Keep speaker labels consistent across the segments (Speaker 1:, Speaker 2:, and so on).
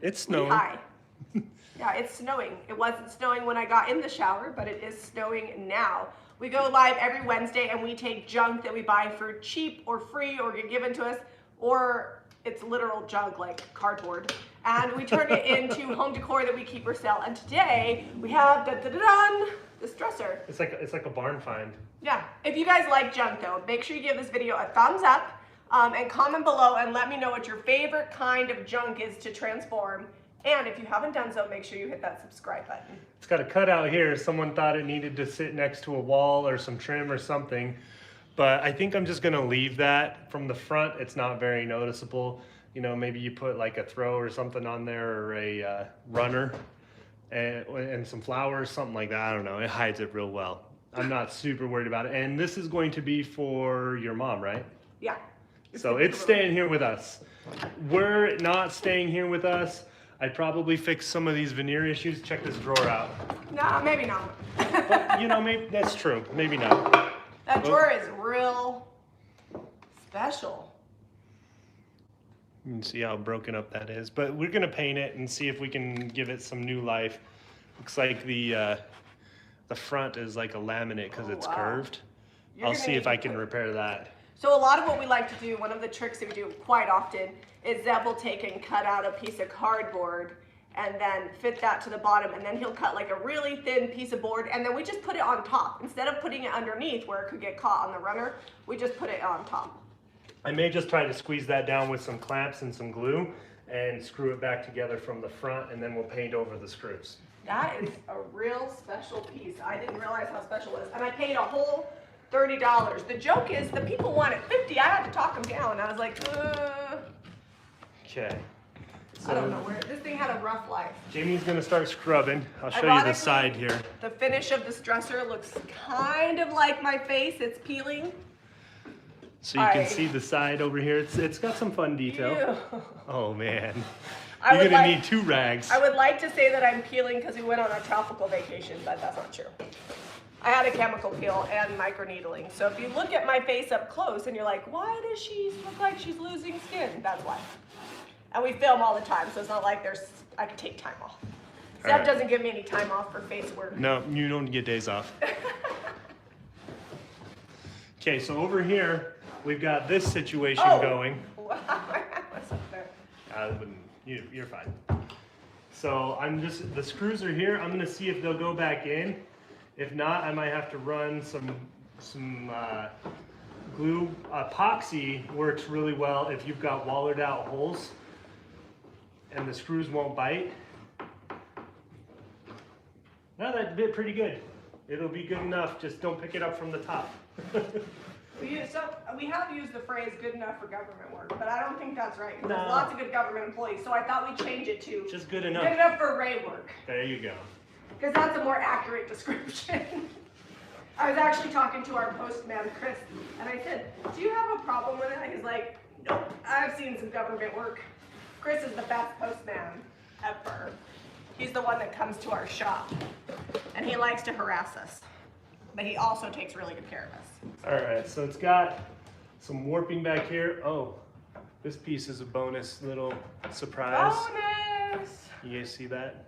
Speaker 1: It's snowing.
Speaker 2: Lehi. Yeah, it's snowing. It wasn't snowing when I got in the shower, but it is snowing now. We go live every Wednesday and we take junk that we buy for cheap or free or get given to us, or it's literal junk like cardboard, and we turn it into home decor that we keep or sell. And today we have this dresser.
Speaker 1: It's like a barn find.
Speaker 2: Yeah. If you guys like junk though, make sure you give this video a thumbs up and comment below and let me know what your favorite kind of junk is to transform. And if you haven't done so, make sure you hit that subscribe button.
Speaker 1: It's got a cutout here. Someone thought it needed to sit next to a wall or some trim or something. But I think I'm just gonna leave that. From the front, it's not very noticeable. You know, maybe you put like a throw or something on there, or a runner and some flowers, something like that. I don't know, it hides it real well. I'm not super worried about it. And this is going to be for your mom, right?
Speaker 2: Yeah.
Speaker 1: So it's staying here with us. We're not staying here with us. I'd probably fix some of these veneer issues. Check this drawer out.
Speaker 2: No, maybe not.
Speaker 1: But, you know, maybe that's true. Maybe not.
Speaker 2: That drawer is real special.
Speaker 1: You can see how broken up that is. But we're gonna paint it and see if we can give it some new life. Looks like the front is like a laminate because it's curved. I'll see if I can repair that.
Speaker 2: So a lot of what we like to do, one of the tricks that we do quite often, is Zeb will take and cut out a piece of cardboard and then fit that to the bottom, and then he'll cut like a really thin piece of board, and then we just put it on top. Instead of putting it underneath where it could get caught on the runner, we just put it on top.
Speaker 1: I may just try to squeeze that down with some clamps and some glue and screw it back together from the front, and then we'll paint over the screws.
Speaker 2: That is a real special piece. I didn't realize how special it is. And I paid a whole $30. The joke is the people wanted $50. I had to talk them down. I was like,
Speaker 1: Okay.
Speaker 2: I don't know where. This thing had a rough life.
Speaker 1: Jamie's gonna start scrubbing. I'll show you the side here.
Speaker 2: The finish of this dresser looks kind of like my face. It's peeling.
Speaker 1: So you can see the side over here. It's got some fun detail.
Speaker 2: Ew.
Speaker 1: Oh man. You're gonna need 2 rags.
Speaker 2: I would like to say that I'm peeling because we went on a tropical vacation, but that's not true. I had a chemical peel and microneedling. So if you look at my face up close and you're like, why does she look like she's losing skin? That's why. And we film all the time, so it's not like I can take time off. Zeb doesn't give me any time off for face work.
Speaker 1: No, you don't get days off. Okay, so over here, we've got this situation going.
Speaker 2: Wow, what's up there?
Speaker 1: You're fine. So the screws are here. I'm gonna see if they'll go back in. If not, I might have to run some glue. Epoxy works really well if you've got wallered out holes and the screws won't bite. No, that bit pretty good. It'll be good enough, just don't pick it up from the top.
Speaker 2: We have used the phrase good enough for government work, but I don't think that's right. There's lots of good government employees, so I thought we'd change it to
Speaker 1: just good enough.
Speaker 2: Good enough for Ray work.
Speaker 1: There you go.
Speaker 2: Because that's a more accurate description. I was actually talking to our postman, Chris, and I said, do you have a problem with it? And he's like, nope, I've seen some government work. Chris is the best postman ever. He's the one that comes to our shop, and he likes to harass us. But he also takes really good care of us.
Speaker 1: All right, so it's got some warping back here. Oh, this piece is a bonus little surprise.
Speaker 2: Bonus!
Speaker 1: You guys see that?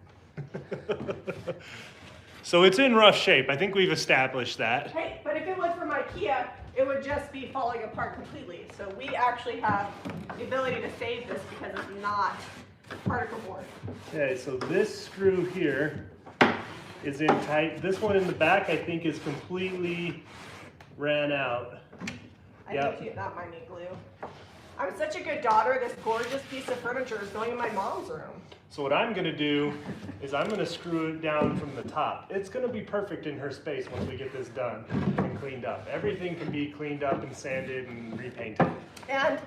Speaker 1: So it's in rough shape. I think we've established that.
Speaker 2: Hey, but if it was from IKEA, it would just be falling apart completely. So we actually have the ability to save this because it's not particle board.
Speaker 1: Okay, so this screw here is in tight. This one in the back, I think, is completely ran out.
Speaker 2: I think that might need glue. I'm such a good daughter. This gorgeous piece of furniture is going in my mom's room.
Speaker 1: So what I'm gonna do is I'm gonna screw it down from the top. It's gonna be perfect in her space once we get this done and cleaned up. Everything can be cleaned up and sanded and repainted.
Speaker 2: And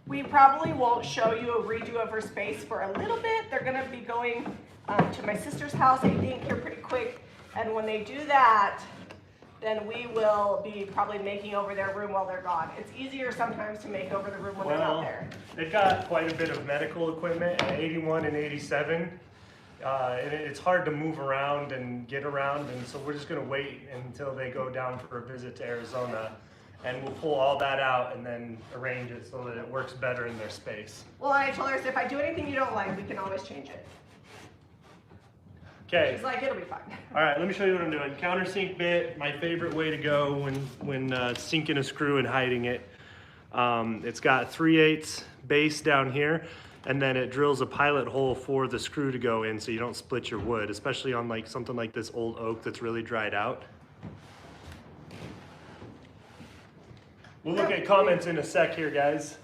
Speaker 2: we probably won't show you a redo of her space for a little bit. They're gonna be going to my sister's house, I think, here pretty quick. And when they do that, then we will be probably making over their room while they're gone. It's easier sometimes to make over the room when they're not there.
Speaker 1: They've got quite a bit of medical equipment at 81 and 87. And it's hard to move around and get around, and so we're just gonna wait until they go down for a visit to Arizona. and we'll pull all that out and then arrange it so that it works better in their space.
Speaker 2: Well, I told her, if I do anything you don't like, we can always change it.
Speaker 1: Okay.
Speaker 2: She's like, it'll be fine.
Speaker 1: All right, let me show you what I'm doing. Countersink bit, my favorite way to go when sinking a screw and hiding it. It's got 3/8 base down here, and then it drills a pilot hole for the screw to go in so you don't split your wood, especially on like something like this old oak that's really dried out. We'll look at comments in a sec here, guys.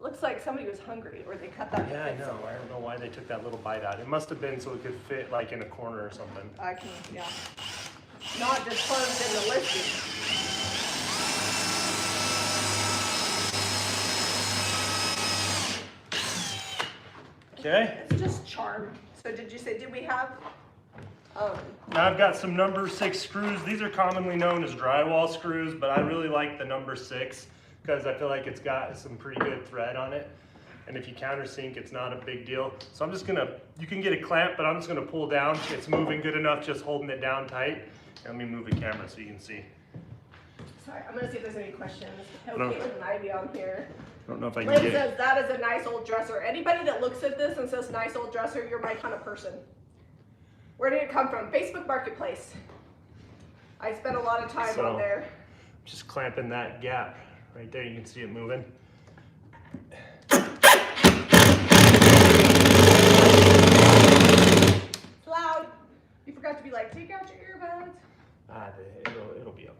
Speaker 2: Looks like somebody was hungry, or they cut that.
Speaker 1: Yeah, I know. I don't know why they took that little bite out. It must have been so it could fit like in a corner or something.
Speaker 2: I can, yeah. Not disclosed in the listing.
Speaker 1: Okay.
Speaker 2: It's just charm. So did you say, did we have?
Speaker 1: Now I've got some number 6 screws. These are commonly known as drywall screws, but I really like the number 6 because I feel like it's got some pretty good thread on it. And if you countersink, it's not a big deal. So I'm just gonna, you can get a clamp, but I'm just gonna pull down. It's moving good enough, just holding it down tight. Let me move the camera so you can see.
Speaker 2: Sorry, I'm gonna see if there's any questions. Oh,
Speaker 1: No.
Speaker 2: Caitlin and Ivy on here.
Speaker 1: I don't know if I can
Speaker 2: Lynn
Speaker 1: get
Speaker 2: says, that is a nice old dresser. Anybody that looks at this and says nice old dresser, you're my kind of person. Where did it come from? Facebook Marketplace. I spent a lot of time on there.
Speaker 1: Just clamping that gap right there. You can see it moving.
Speaker 2: It's loud. You forgot to be like, take out your earbuds.
Speaker 1: It'll be okay.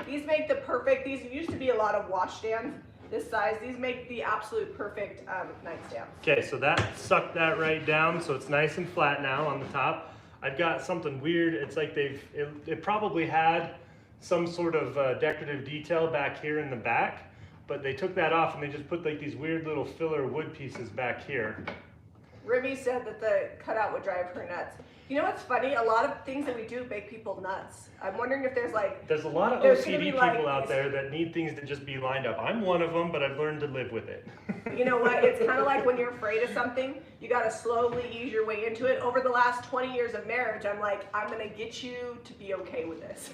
Speaker 2: These make the perfect, these used to be a lot of washstands this size. These make the absolute perfect nightstand.
Speaker 1: Okay, so that sucked that right down, so it's nice and flat now on the top. I've got something weird. It's like it probably had some sort of decorative detail back here in the back, but they took that off and they just put like these weird little filler wood pieces back here.
Speaker 2: Remy said that the cutout would drive her nuts. You know what's funny? A lot of things that we do make people nuts. I'm wondering if there's like...
Speaker 1: There's a lot of OCD people out there that need things to just be lined up. I'm one of them, but I've learned to live with it.
Speaker 2: You know what? It's kind of like when you're afraid of something, you got to slowly ease your way into it. Over the last 20 years of marriage, I'm like, I'm going to get you to be okay with this.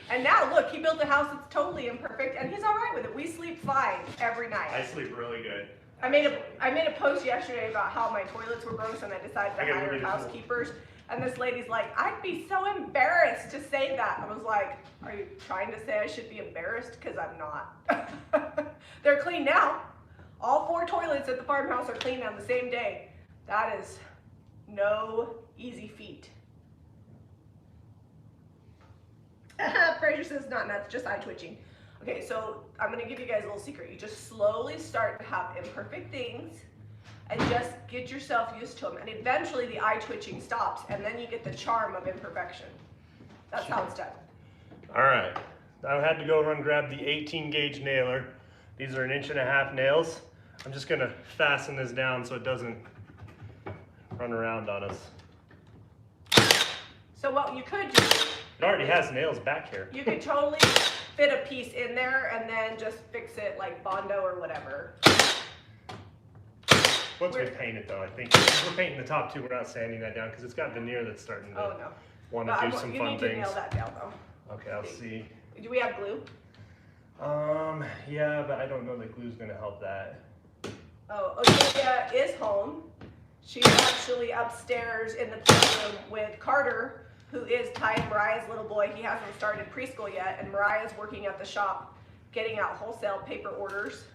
Speaker 2: And now, look, he built a house that's totally imperfect, and he's all right with it. We sleep fine every night.
Speaker 1: I sleep really good.
Speaker 2: I made a post yesterday about how my toilets were gross, and I decided to hire housekeepers. And this lady's like, I'd be so embarrassed to say that. I was like, are you trying to say I should be embarrassed? Because I'm not. They're clean now. All 4 toilets at the farmhouse are clean on the same day. That is no easy feat. Fraser says not nuts, just eye twitching. Okay, so I'm gonna give you guys a little secret. You just slowly start to have imperfect things and just get yourself used to them. And eventually the eye twitching stops, and then you get the charm of imperfection. That's how it's done.
Speaker 1: All right, I had to go run grab the 18 gauge nailer. These are 1.5 inch nails. I'm just gonna fasten this down so it doesn't run around on us.
Speaker 2: So what you could do,
Speaker 1: it already has nails back here.
Speaker 2: You could totally fit a piece in there and then just fix it like Bondo or whatever.
Speaker 1: Once we paint it though, I think we're painting the top too. We're not sanding that down because it's got veneer that's starting to want to do some fun things.
Speaker 2: You need to nail that down though.
Speaker 1: Okay, I'll see.
Speaker 2: Do we have glue?
Speaker 1: Yeah, but I don't know that glue's gonna help that.
Speaker 2: Oh, Olivia is home. She's actually upstairs in the playroom with Carter, who is Ty and Mariah's little boy. He hasn't started preschool yet, and Mariah's working at the shop getting out wholesale paper orders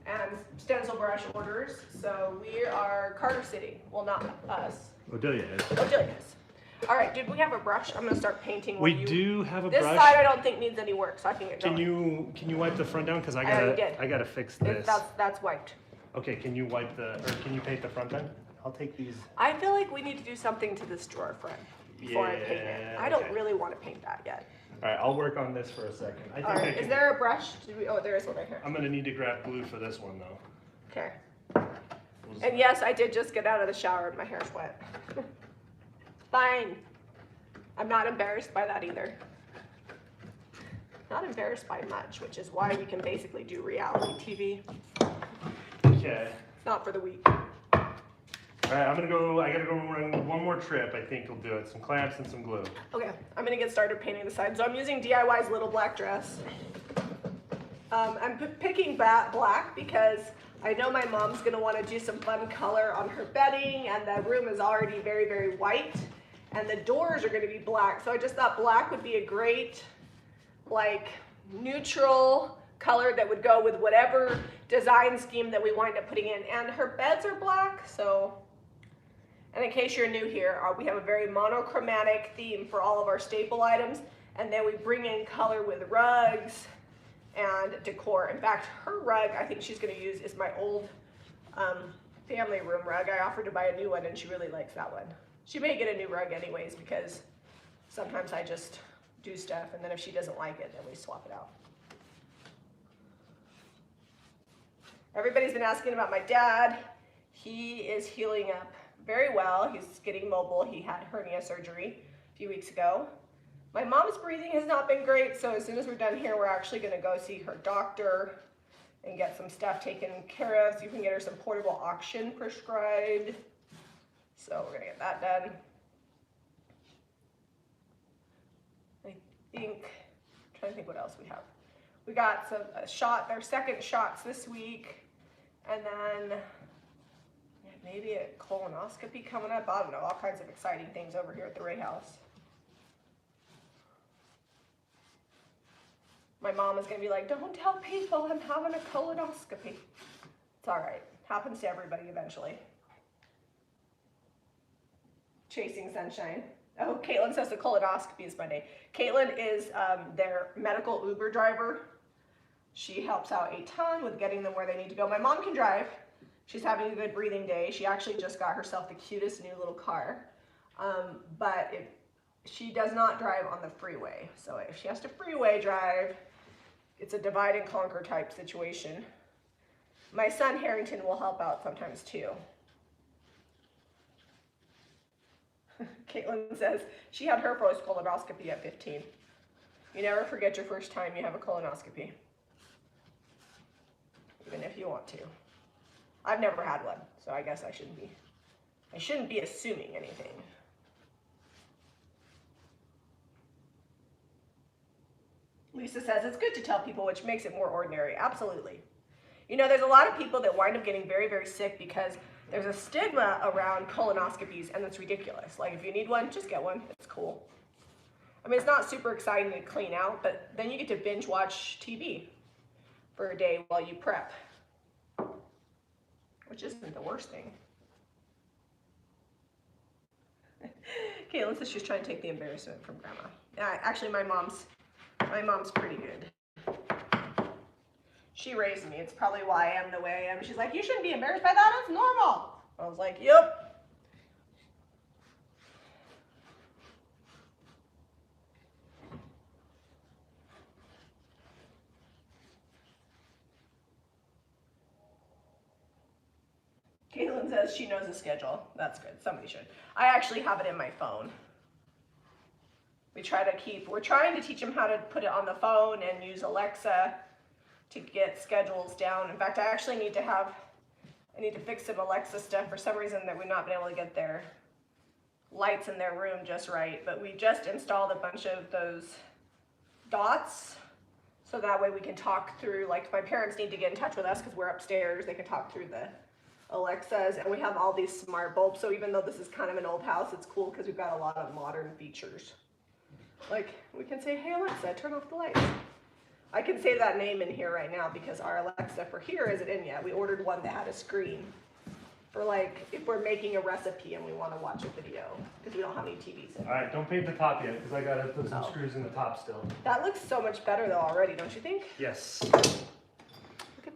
Speaker 2: and stencil brush orders. So we are Carter City. Well, not us.
Speaker 1: Odelia is.
Speaker 2: Odelia is. All right, did we have a brush? I'm gonna start painting.
Speaker 1: We do have a brush.
Speaker 2: This side I don't think needs any work, so I can get going.
Speaker 1: Can you wipe the front down? Because I gotta fix this.
Speaker 2: That's wiped.
Speaker 1: Okay, can you wipe can you paint the front end? I'll take these.
Speaker 2: I feel like we need to do something to this drawer front before I paint it. I don't really want to paint that yet.
Speaker 1: All right, I'll work on this for a second.
Speaker 2: All right, is there a brush? Oh, there is one right here.
Speaker 1: I'm gonna need to grab glue for this one though.
Speaker 2: Okay. And yes, I did just get out of the shower and my hair's wet. Fine. I'm not embarrassed by that either. Not embarrassed by much, which is why we can basically do reality TV.
Speaker 1: Okay.
Speaker 2: It's not for the weak.
Speaker 1: All right, I gotta go run one more trip. I think will do it. Some clamps and some glue.
Speaker 2: Okay, I'm gonna get started painting the side. So I'm using DIY's little black dress. I'm picking black because I know my mom's gonna wanna do some fun color on her bedding, and the room is already very, very white, and the doors are gonna be black. So I just thought black would be a great, like, neutral color that would go with whatever design scheme that we wind up putting in. And her beds are black, so, and in case you're new here, we have a very monochromatic theme for all of our staple items, and then we bring in color with rugs and decor. In fact, her rug, I think she's gonna use, is my old family room rug. I offered to buy a new one, and she really likes that one. She may get a new rug anyways, because sometimes I just do stuff, and then if she doesn't like it, then we swap it out. Everybody's been asking about my dad. He is healing up very well. He's getting mobile. He had hernia surgery a few weeks ago. My mom's breathing has not been great, so as soon as we're done here, we're actually gonna go see her doctor and get some stuff taken care of so you can get her some portable oxygen prescribed. So we're gonna get that done. I think, I'm trying to think what else we have. We got their second shots this week, and then maybe a colonoscopy coming up. I don't know, all kinds of exciting things over here at the Ray house. My mom is gonna be like, don't tell people I'm having a colonoscopy. It's all right, happens to everybody eventually. Chasing sunshine. Oh, Caitlin says the colonoscopy is Monday. Caitlin is their medical Uber driver. She helps out a ton with getting them where they need to go. My mom can drive. She's having a good breathing day. She actually just got herself the cutest new little car. But she does not drive on the freeway. So if she has to freeway drive, it's a divide and conquer type situation. My son Harrington will help out sometimes too. Caitlin says she had her first colonoscopy at 15. You never forget your first time you have a colonoscopy, even if you want to. I've never had one, so I guess I shouldn't be assuming anything. Lisa says it's good to tell people, which makes it more ordinary. Absolutely. You know, there's a lot of people that wind up getting very, very sick because there's a stigma around colonoscopies, and it's ridiculous. Like, if you need one, just get one. It's cool. I mean, it's not super exciting to clean out, but then you get to binge watch TV for a day while you prep, which isn't the worst thing. Caitlin says she's trying to take the embarrassment from Grandma. Actually, my mom's pretty good. She raised me. It's probably why I am the way I am. She's like, you shouldn't be embarrassed by that. It's normal. I was like, yep. Caitlin says she knows the schedule. That's good. Somebody should. I actually have it in my phone. We're trying to teach them how to put it on the phone and use Alexa to get schedules down. In fact, I actually need to fix some Alexa stuff. For some reason that we've not been able to get their lights in their room just right, but we just installed a bunch of those dots, so that way we can talk through, like, if my parents need to get in touch with us because we're upstairs, they can talk through the Alexas, and we have all these smart bulbs, so even though this is kind of an old house, it's cool because we've got a lot of modern features. Like, we can say, hey Alexa, turn off the lights. I can say that name in here right now because our Alexa for here isn't in yet. We ordered one that had a screen for, like, if we're making a recipe and we want to watch a video because we don't have any TVs in.
Speaker 1: All right, don't paint the top yet because I got to put some screws in the top still.
Speaker 2: That looks so much better though already, don't you think?
Speaker 1: Yes.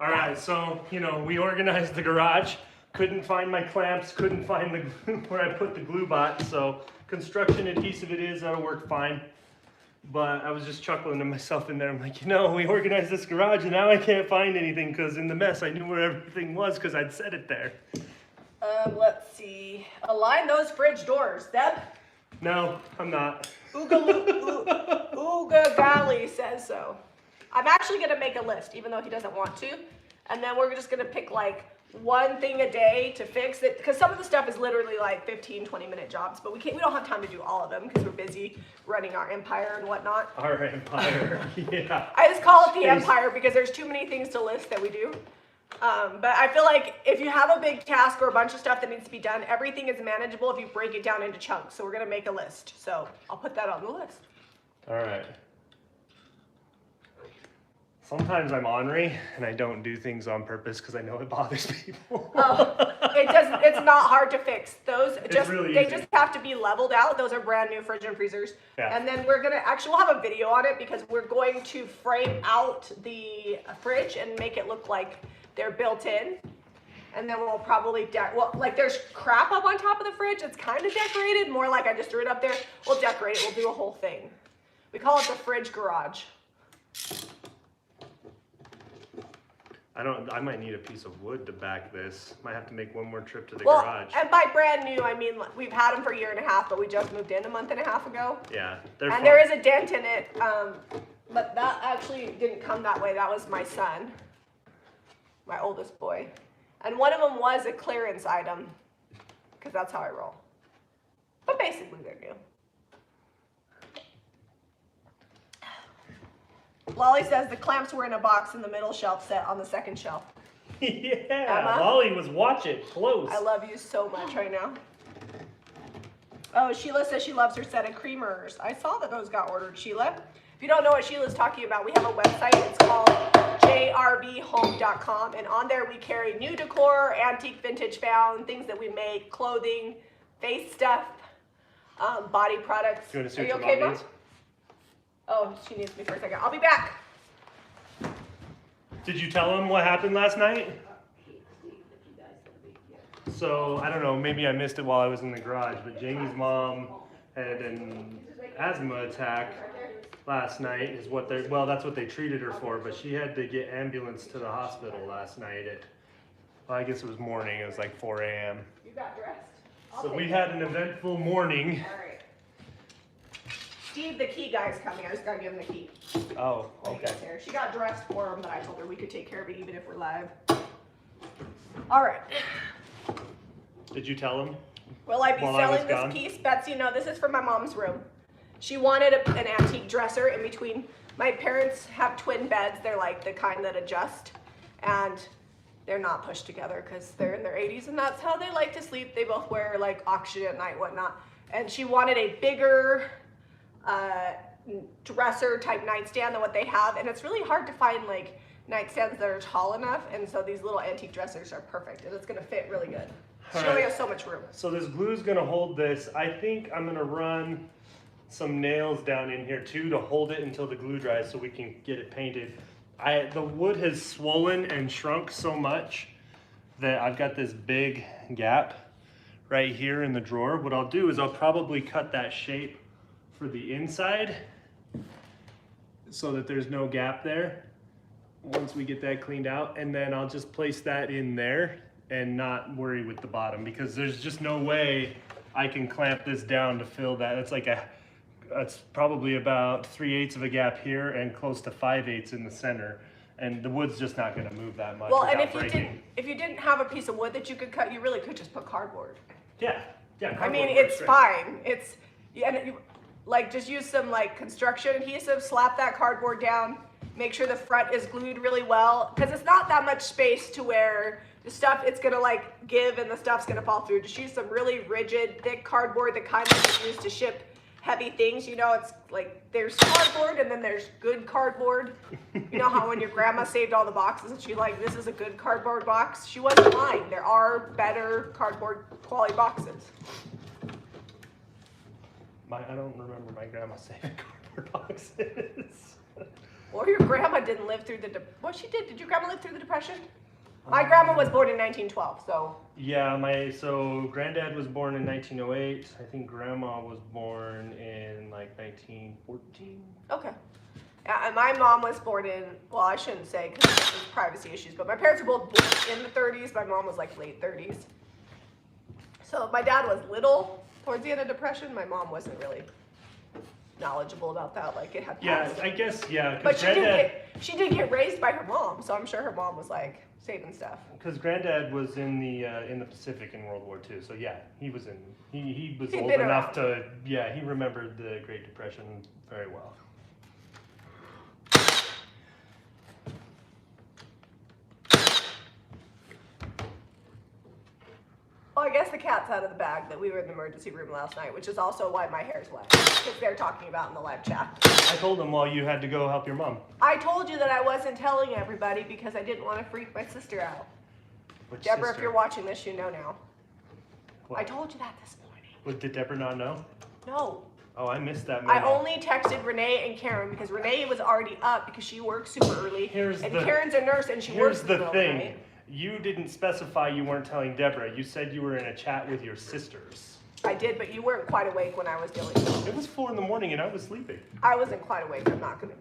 Speaker 1: All right, so, you know, we organized the garage. Couldn't find my clamps, couldn't find the where I put the glue bot, so construction adhesive it is, that'll work fine. But I was just chuckling to myself in there. I'm like, you know, we organized this garage and now I can't find anything because in the mess I knew where everything was because I'd set it there.
Speaker 2: Let's see. Align those fridge doors, Deb.
Speaker 1: No, I'm not.
Speaker 2: Ooga Gali says so. I'm actually gonna make a list, even though he doesn't want to. And then we're just gonna pick like one thing a day to fix it, because some of the stuff is literally like 15-20 minute jobs, but we don't have time to do all of them because we're busy running our empire and whatnot.
Speaker 1: Our empire. Yeah.
Speaker 2: I just call it the empire because there's too many things to list that we do. But I feel like if you have a big task or a bunch of stuff that needs to be done, everything is manageable if you break it down into chunks. So we're going to make a list. So I'll put that on the list.
Speaker 1: All right. Sometimes I'm ornery and I don't do things on purpose because I know it bothers people.
Speaker 2: It's not hard to fix. Those
Speaker 1: really
Speaker 2: they
Speaker 1: easy.
Speaker 2: just have to be leveled out. Those are brand new fridge and freezers.
Speaker 1: Yeah.
Speaker 2: And then we'll have a video on it because we're going to frame out the fridge and make it look like they're built in. And then we'll probably like there's crap up on top of the fridge. It's kind of decorated, more like I just threw it up there. We'll decorate it. We'll do a whole thing. We call it the fridge garage.
Speaker 1: I might need a piece of wood to back this. Might have to make one more trip to the
Speaker 2: Well,
Speaker 1: garage.
Speaker 2: and by brand new, I mean we've had them for a year and a half, but we just moved in a month and a half ago.
Speaker 1: Yeah, they're
Speaker 2: And
Speaker 1: fun.
Speaker 2: there is a dent in it, but that actually didn't come that way. That was my son, my oldest boy. And one of them was a clearance item, because that's how I roll. But basically they're new. Lolly says the clamps were in a box in the middle shelf set on the second shelf.
Speaker 1: Yeah,
Speaker 2: Emma?
Speaker 1: Lolly was watching close.
Speaker 2: I love you so much right now. Oh, Sheila says she loves her set of creamers. I saw that those got ordered, Sheila. If you don't know what Sheila's talking about, we have a website. It's called jrbhome.com, and on there we carry new decor, antique, vintage found, things that we make, clothing, face stuff, body products.
Speaker 1: You want to see
Speaker 2: Are you
Speaker 1: what
Speaker 2: okay,
Speaker 1: your mom
Speaker 2: Mom?
Speaker 1: needs?
Speaker 2: Oh, she needs me for a second. I'll be back.
Speaker 1: Did you tell him what happened last night? So, I don't know, maybe I missed it while I was in the garage, but Jamie's mom had an asthma attack last night, that's what they treated her for, but she had to get ambulance to the hospital last night I guess it was morning, it was like 4 a.m.
Speaker 2: You got dressed.
Speaker 1: So we had an eventful morning.
Speaker 2: All right. Steve, the key guy's coming. I just gotta give him the key.
Speaker 1: Oh,
Speaker 2: When he
Speaker 1: okay.
Speaker 2: gets here. She got dressed for him, but I told her we could take care of it even if we're live. All right.
Speaker 1: Did you tell him?
Speaker 2: Will I be
Speaker 1: While I was
Speaker 2: selling this
Speaker 1: gone?
Speaker 2: piece? Betsy, no, this is for my mom's room. She wanted an antique dresser in between. My parents have twin beds. They're like the kind that adjust, and they're not pushed together because they're in their 80s, and that's how they like to sleep. They both wear like oxygen at night, whatnot. And she wanted a bigger dresser type nightstand than what they have, and it's really hard to find like nightstands that are tall enough, and so these little antique dressers are perfect, and it's gonna fit really good. She
Speaker 1: All
Speaker 2: only
Speaker 1: right.
Speaker 2: has so much room.
Speaker 1: So this glue's gonna hold this. I think I'm gonna run some nails down in here too to hold it until the glue dries so we can get it painted. The wood has swollen and shrunk so much that I've got this big gap right here in the drawer. What I'll do is I'll probably cut that shape for the inside so that there's no gap there once we get that cleaned out, and then I'll just place that in there and not worry with the bottom, because there's just no way I can clamp this down to fill that. It's probably about 3/8 of a gap here and close to 5/8 in the center, and the wood's just not going to move that much.
Speaker 2: Well, and
Speaker 1: without
Speaker 2: if you didn't have a piece of wood that you could cut, you really could just put cardboard.
Speaker 1: yeah.
Speaker 2: I mean,
Speaker 1: cardboard
Speaker 2: it's
Speaker 1: works great.
Speaker 2: fine. Like just use some like construction adhesive, slap that cardboard down, make sure the front is glued really well, because it's not that much space to where the stuff, it's gonna like give and the stuff's gonna fall through. Just use some really rigid, thick cardboard, the kind that you use to ship heavy things. You know, it's like there's cardboard and then there's good cardboard. You know how when your grandma saved all the boxes and she like, this is a good cardboard box? She wasn't lying. There are better cardboard quality boxes.
Speaker 1: I don't remember my grandma saving cardboard boxes.
Speaker 2: Or your grandma didn't live through well, she did. Did your grandma live through the Depression? My grandma was born in 1912, so.
Speaker 1: Yeah, so granddad was born in 1908. I think grandma was born in like 1914.
Speaker 2: Okay. Yeah, and my mom was born in, well, I shouldn't say because there's privacy issues, but my parents were both born in the 30s. My mom was like late 30s. So my dad was little towards the end of Depression. My mom wasn't really. knowledgeable about that. Like it had
Speaker 1: Yeah,
Speaker 2: passed.
Speaker 1: I guess, yeah.
Speaker 2: But she did get raised by her mom, so I'm sure her mom was like saving stuff.
Speaker 1: Because Granddad was in the Pacific in World War II, so yeah, he was he was
Speaker 2: He'd
Speaker 1: old
Speaker 2: been
Speaker 1: enough
Speaker 2: around.
Speaker 1: to, yeah, he remembered the Great Depression very well.
Speaker 2: Well, I guess the cat's out of the bag that we were in the emergency room last night, which is also why my hair's wet, because they're talking about in the live chat.
Speaker 1: I told him while you had to go help your mom.
Speaker 2: I told you that I wasn't telling everybody because I didn't want to freak my sister out.
Speaker 1: Which
Speaker 2: Deborah,
Speaker 1: sister?
Speaker 2: if you're watching this, you know now.
Speaker 1: What?
Speaker 2: I told you that this morning.
Speaker 1: What, did Deborah not know?
Speaker 2: No.
Speaker 1: Oh, I missed that
Speaker 2: I
Speaker 1: memo.
Speaker 2: only texted Renee and Karen because Renee was already up because she works super early. And
Speaker 1: the-
Speaker 2: Karen's a nurse and she works
Speaker 1: Here's
Speaker 2: in the
Speaker 1: the
Speaker 2: middle of the
Speaker 1: thing.
Speaker 2: night.
Speaker 1: You didn't specify you weren't telling Deborah. You said you were in a chat with your sisters.
Speaker 2: I did, but you weren't quite awake when I was doing it.
Speaker 1: It was 4 a.m. and I was sleeping.
Speaker 2: I wasn't quite awake. I'm not gonna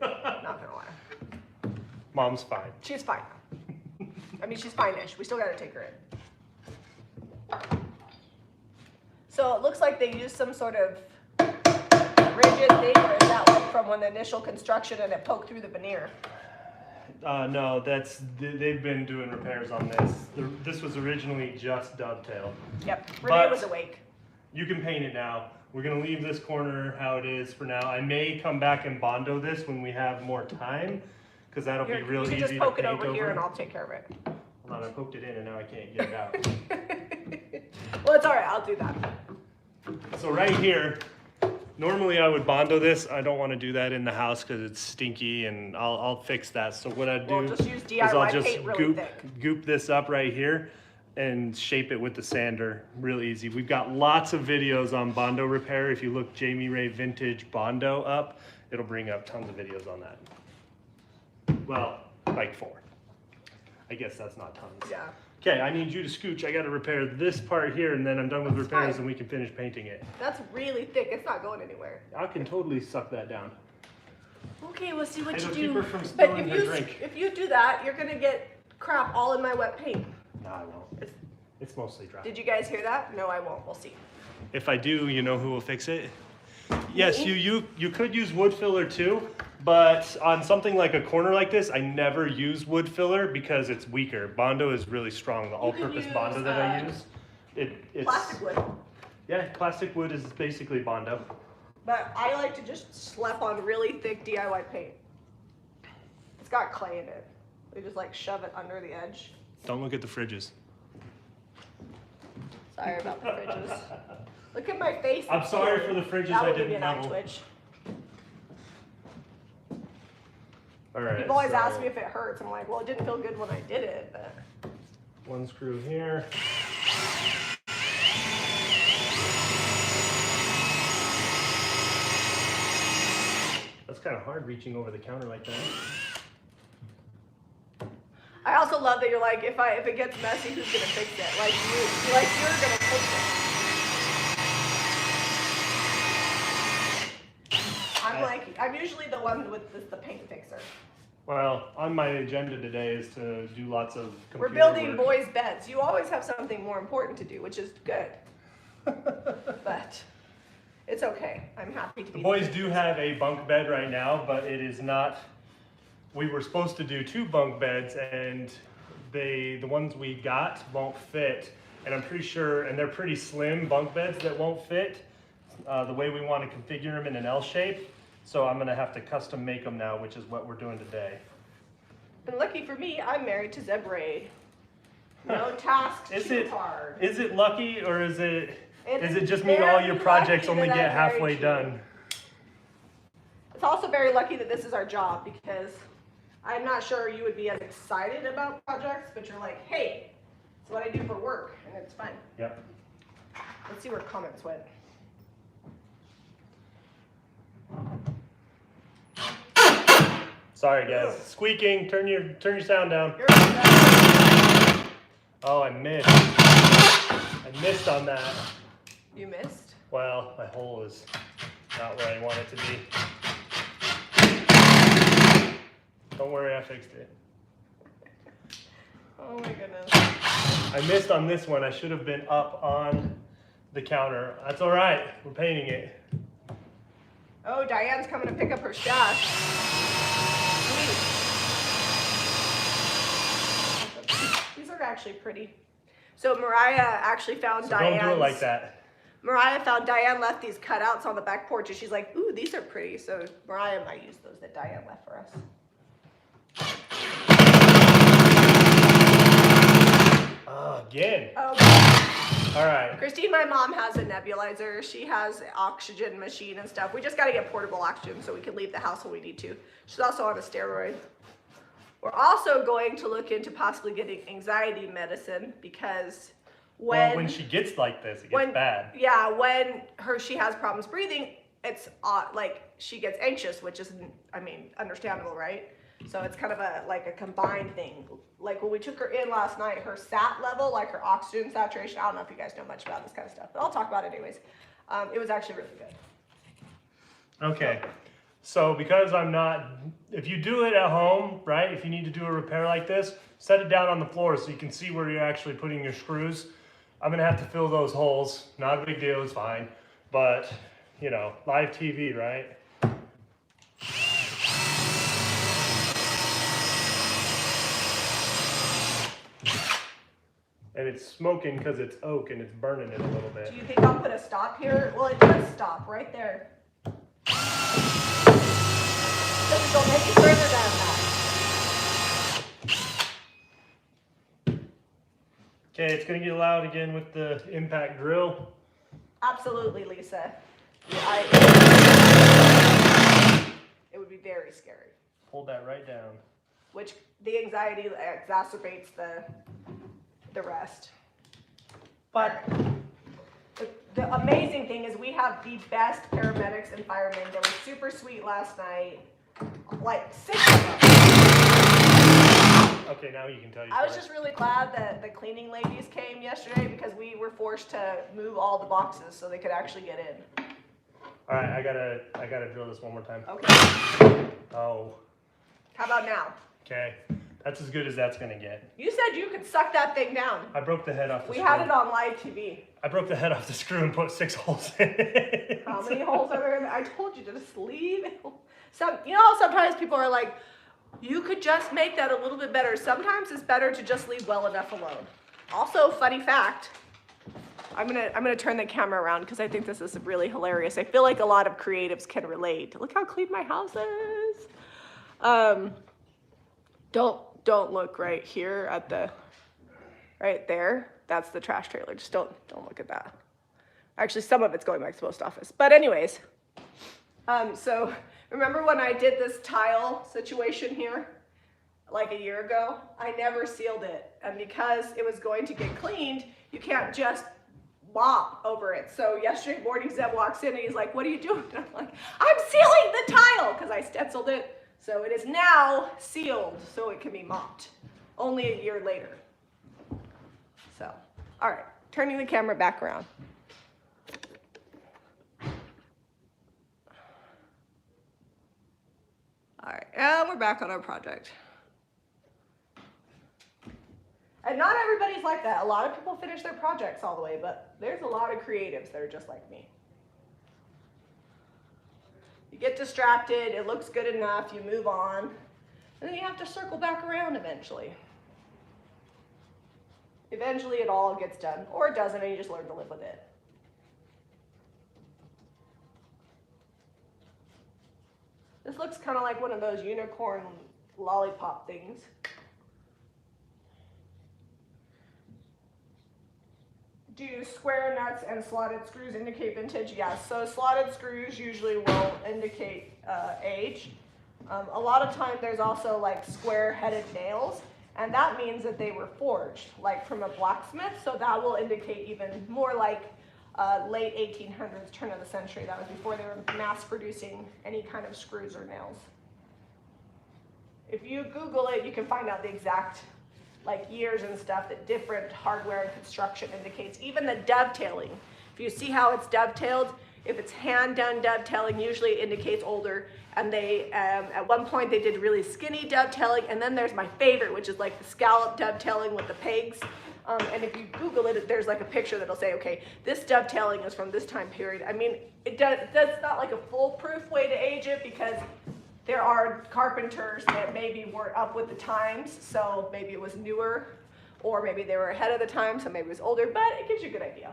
Speaker 2: lie.
Speaker 1: Mom's fine.
Speaker 2: She's fine. I mean, she's fine-ish. We still gotta take her in. So it looks like they used some sort of rigid thing, or is that like from when the initial construction and it poked through the veneer?
Speaker 1: No, they've been doing repairs on this. This was originally just dovetail.
Speaker 2: Yep. Renee
Speaker 1: But-
Speaker 2: was awake.
Speaker 1: You can paint it now. We're gonna leave this corner how it is for now. I may come back and Bondo this when we have more time, because that'll be real
Speaker 2: You
Speaker 1: easy
Speaker 2: can just
Speaker 1: to
Speaker 2: poke it
Speaker 1: paint
Speaker 2: over here and I'll take care of it.
Speaker 1: Hold on, I poked it in and now I can't get it out.
Speaker 2: Well, it's all right. I'll do that.
Speaker 1: So right here, normally I would Bondo this. I don't want to do that in the house because it's stinky, and I'll fix that. So what I do
Speaker 2: We'll just use
Speaker 1: is I'll
Speaker 2: DIY
Speaker 1: just
Speaker 2: paint really thick.
Speaker 1: goop this up right here and shape it with the sander. Real easy. We've got lots of videos on Bondo repair. If you look Jami Ray Vintage Bondo up, it'll bring up tons of videos on that. Well, like 4. I guess that's not tons.
Speaker 2: Yeah.
Speaker 1: Okay, I need you to scooch. I got to repair this part here, and then I'm done with
Speaker 2: That's
Speaker 1: repairs,
Speaker 2: fine.
Speaker 1: and we can finish painting it.
Speaker 2: That's really thick. It's not going anywhere.
Speaker 1: I can totally suck that down.
Speaker 2: Okay, we'll see what
Speaker 1: It'll
Speaker 2: you
Speaker 1: keep
Speaker 2: do.
Speaker 1: her from
Speaker 2: But
Speaker 1: spilling her drink.
Speaker 2: if you do that, you're gonna get crap all in my wet paint.
Speaker 1: No, I won't. It's mostly dry.
Speaker 2: Did you guys hear that? No, I won't. We'll see.
Speaker 1: If I do, you know who will fix it? Yes, you could use wood filler too, but on something like a corner like this, I never use wood filler because it's weaker. Bondo is really strong. The all-purpose
Speaker 2: use,
Speaker 1: Bondo that I use, it's
Speaker 2: Plastic wood.
Speaker 1: Yeah, plastic wood is basically Bondo.
Speaker 2: But I like to just slap on really thick DIY paint. It's got clay in it. We just like shove it under the edge.
Speaker 1: Don't look at the fridges.
Speaker 2: Sorry about the fridges. Look at my face.
Speaker 1: I'm sorry for the fridges
Speaker 2: That
Speaker 1: I
Speaker 2: will give you
Speaker 1: didn't
Speaker 2: an eye
Speaker 1: know.
Speaker 2: twitch.
Speaker 1: All right.
Speaker 2: People always
Speaker 1: so
Speaker 2: ask me if it hurts. I'm like, well, it didn't feel good when I did it, but.
Speaker 1: one screw here. That's kind of hard reaching over the counter like that.
Speaker 2: I also love that you're like, if it gets messy, who's gonna fix it? Like you're gonna fix it. I'm usually the one with the paint fixer.
Speaker 1: Well, on my agenda today is to do lots of computer
Speaker 2: We're building
Speaker 1: work.
Speaker 2: boys' beds. You always have something more important to do, which is good. But it's okay. I'm happy to be.
Speaker 1: The boys do have a bunk bed right now, but it is not. We were supposed to do 2 bunk beds, and the ones we got won't fit. And I'm pretty sure, and they're pretty slim bunk beds that won't fit the way we want to configure them in an L shape. So I'm gonna have to custom make them now, which is what we're doing today.
Speaker 2: And lucky for me, I'm married to Zeb Ray. No task too hard.
Speaker 1: Is it lucky, or is it
Speaker 2: It's
Speaker 1: just mean all
Speaker 2: very
Speaker 1: your projects
Speaker 2: lucky
Speaker 1: only
Speaker 2: that
Speaker 1: get
Speaker 2: I'm married
Speaker 1: halfway
Speaker 2: to
Speaker 1: done?
Speaker 2: you. It's also very lucky that this is our job, because I'm not sure you would be as excited about projects, but you're like, hey, it's what I do for work, and it's fun.
Speaker 1: Yep.
Speaker 2: Let's see where comments went.
Speaker 1: Sorry guys, squeaking. Turn your sound down.
Speaker 2: You're right.
Speaker 1: Oh, I missed. I missed on that.
Speaker 2: You missed?
Speaker 1: Well, my hole is not where I want it to be. Don't worry, I fixed it.
Speaker 2: Oh my goodness.
Speaker 1: I missed on this one. I should have been up on the counter. That's all right. We're painting it.
Speaker 2: Oh, Diane's coming to pick up her stash. Sweet. These are actually pretty. So Mariah actually found Diane's.
Speaker 1: Don't do it like that.
Speaker 2: Mariah found Diane left these cutouts on the back porch, and she's like, ooh, these are pretty. So Mariah might use those that Diane left for us.
Speaker 1: Again.
Speaker 2: Okay.
Speaker 1: All right.
Speaker 2: Christine, my mom, has a nebulizer. She has an oxygen machine and stuff. We just got to get portable oxygen so we can leave the house when we need to. She's also on a steroid. We're also going to look into possibly getting anxiety medicine because when
Speaker 1: she gets like this, it gets bad.
Speaker 2: Yeah, when she has problems breathing, it's like she gets anxious, which is, I mean, understandable, right? So it's kind of like a combined thing. Like when we took her in last night, her SAT level, like her oxygen saturation, I don't know if you guys know much about this kind of stuff, but I'll talk about it anyways. It was actually really good.
Speaker 1: Okay. So because if you do it at home, right, if you need to do a repair like this, set it down on the floor so you can see where you're actually putting your screws. I'm going to have to fill those holes. Not a big deal, it's fine. But, you know, live TV, right? And it's smoking because it's oak and it's burning it a little bit.
Speaker 2: Do you think I'll put a stop here? Well, it does stop right there. Doesn't go any further than that.
Speaker 1: Okay, it's going to get loud again with the impact drill.
Speaker 2: Absolutely, Lisa. It would be very scary.
Speaker 1: Hold that right down.
Speaker 2: Which the anxiety exacerbates the rest. But the amazing thing is we have the best paramedics and firemen. They were super sweet last night. Like 6 of them.
Speaker 1: Okay, now you can tell your
Speaker 2: I was
Speaker 1: story.
Speaker 2: just really glad that the cleaning ladies came yesterday because we were forced to move all the boxes so they could actually get in.
Speaker 1: All right, I gotta drill this one more time.
Speaker 2: Okay.
Speaker 1: Oh.
Speaker 2: How about now?
Speaker 1: Okay, that's as good as that's gonna get.
Speaker 2: You said you could suck that thing down.
Speaker 1: I broke the head off the
Speaker 2: We
Speaker 1: screw.
Speaker 2: had it on live TV.
Speaker 1: I broke the head off the screw and put 6 holes in it.
Speaker 2: How many holes are there? I told you to just leave it. You know how sometimes people are like, you could just make that a little bit better. Sometimes it's better to just leave well enough alone. Also, funny fact, I'm gonna turn the camera around because I think this is really hilarious. I feel like a lot of creatives can relate. Look how clean my house is. Don't look right here at right there. That's the trash trailer. Just don't look at that. Actually, some of it's going back to the post office. But anyways, so remember when I did this tile situation here like a year ago? I never sealed it. And because it was going to get cleaned, you can't just mop over it. So yesterday morning, Zeb walks in and he's like, what are you doing? And I'm like, I'm sealing the tile because I stenciled it. So it is now sealed so it can be mopped. Only a year later. So, all right, turning the camera back around. All right, and we're back on our project. And not everybody's like that. A lot of people finish their projects all the way, but there's a lot of creatives that are just like me. You get distracted, it looks good enough, you move on, and then you have to circle back around eventually. Eventually it all gets done, or it doesn't, and you just learn to live with it. This looks kind of like one of those unicorn lollipop things. Do square nuts and slotted screws indicate vintage? Yes, so slotted screws usually will indicate age. A lot of time there's also like square-headed nails, and that means that they were forged, like from a blacksmith, so that will indicate even more like late 1800s, turn of the century. That was before they were mass producing any kind of screws or nails. If you Google it, you can find out the exact like years and stuff that different hardware and construction indicates. Even the dovetailing. If you see how it's dovetailed, if it's hand done dovetailing, usually it indicates older. And they, at one point they did really skinny dovetailing, and then there's my favorite, which is like the scallop dovetailing with the pegs. And if you Google it, there's like a picture that'll say, okay, this dovetailing is from this time period. I mean, that's not like a foolproof way to age it, because there are carpenters that maybe weren't up with the times, so maybe it was newer, or maybe they were ahead of the time, so maybe it was older, but it gives you a good idea.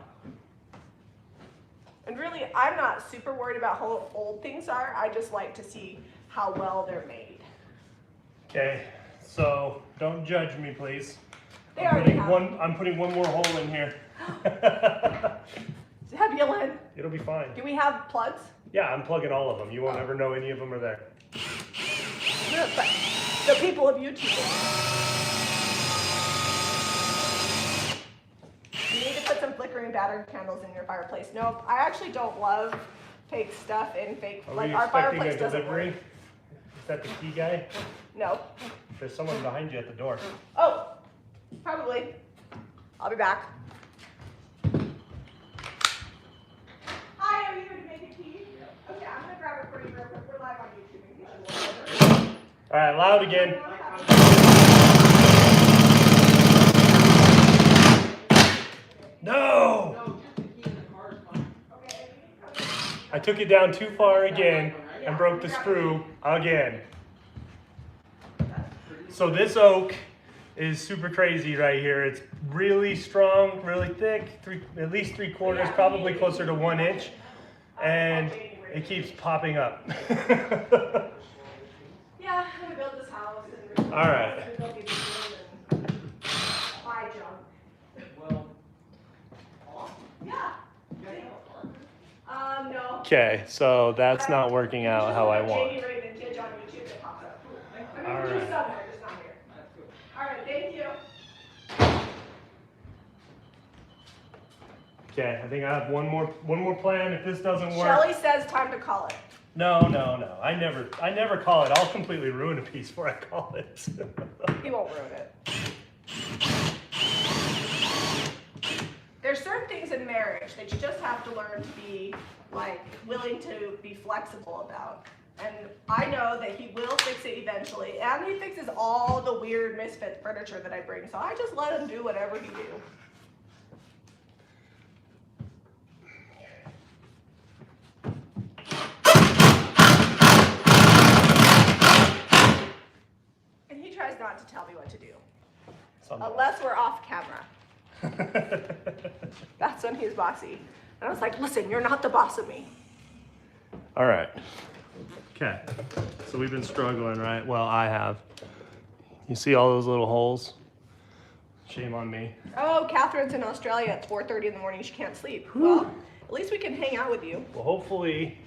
Speaker 2: And really, I'm not super worried about how old things are. I just like to see how well they're made.
Speaker 1: Okay, so don't judge me, please. I'm putting one more hole in here.
Speaker 2: Zebulon.
Speaker 1: It'll be fine.
Speaker 2: Do we have plugs?
Speaker 1: Yeah, I'm plugging all of them. You won't ever know any of them are there.
Speaker 2: But the people of YouTube. You need to put some flickering battered candles in your fireplace. Nope, I actually don't love fake stuff in fake.
Speaker 1: Are we
Speaker 2: our
Speaker 1: expecting
Speaker 2: fireplace
Speaker 1: a
Speaker 2: doesn't
Speaker 1: delivery?
Speaker 2: work.
Speaker 1: Is that the key guy?
Speaker 2: No.
Speaker 1: There's someone behind you at the door.
Speaker 2: Oh, probably. I'll be back. Hi, are you here to make a key? Okay, I'm gonna grab it for you real quick. We're live on YouTube in case you want to.
Speaker 1: All right, loud again. No! I took it down too far again and broke the screw again. So this oak is super crazy right here. It's really strong, really thick, at least 3/4, probably closer to 1 inch, and it keeps popping up.
Speaker 2: Yeah, I'm gonna build this house and
Speaker 1: All right.
Speaker 2: buy junk.
Speaker 3: Well,
Speaker 2: Yeah. No.
Speaker 1: Okay, so that's not working out how I want.
Speaker 2: Jami Raven did on YouTube that pops up. I mean,
Speaker 1: All
Speaker 2: we're
Speaker 1: right.
Speaker 2: somewhere, just not here.
Speaker 3: that's good.
Speaker 2: All right, thank you.
Speaker 1: Okay, I think I have one more plan. If this doesn't work,
Speaker 2: Shelly says time to call it.
Speaker 1: no. I never call it. I'll completely ruin a piece before I call it.
Speaker 2: He won't ruin it. There's certain things in marriage that you just have to learn to be like willing to be flexible about. And I know that he will fix it eventually, and he fixes all the weird misfit furniture that I bring. So I just let him do whatever he do. And he tries not to tell me what to do, unless we're off camera. That's when he's bossy. And I was like, listen, you're not the boss of me.
Speaker 1: All right. Okay. So we've been struggling, right? Well, I have. You see all those little holes? Shame on me.
Speaker 2: Oh, Catherine's in Australia at 4:30 in the morning. She can't sleep. Well, at least we can hang out with you.
Speaker 1: Well, hopefully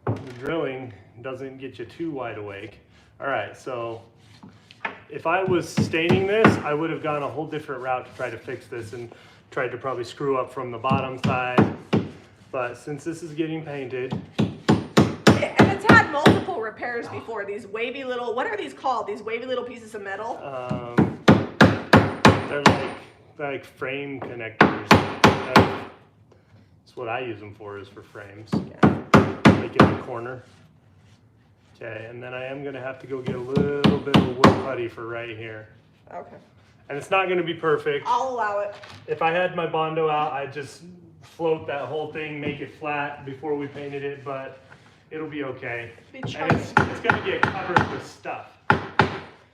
Speaker 1: the drilling doesn't get you too wide awake. All right, so if I was staining this, I would have gone a whole different route to try to fix this and tried to probably screw up from the bottom side. But since this is getting painted.
Speaker 2: And it's had multiple repairs before. These wavy little, what are these called? These wavy little pieces of metal?
Speaker 1: They're like frame connectors. That's what I use them for, is for frames. Like in the corner. Okay, and then I am gonna have to go get a little bit of wood putty for right here.
Speaker 2: Okay.
Speaker 1: And it's not gonna be perfect.
Speaker 2: I'll allow it.
Speaker 1: If I had my Bondo out, I'd just float that whole thing, make it flat before we painted it, but it'll be okay. And it's gonna get covered with stuff.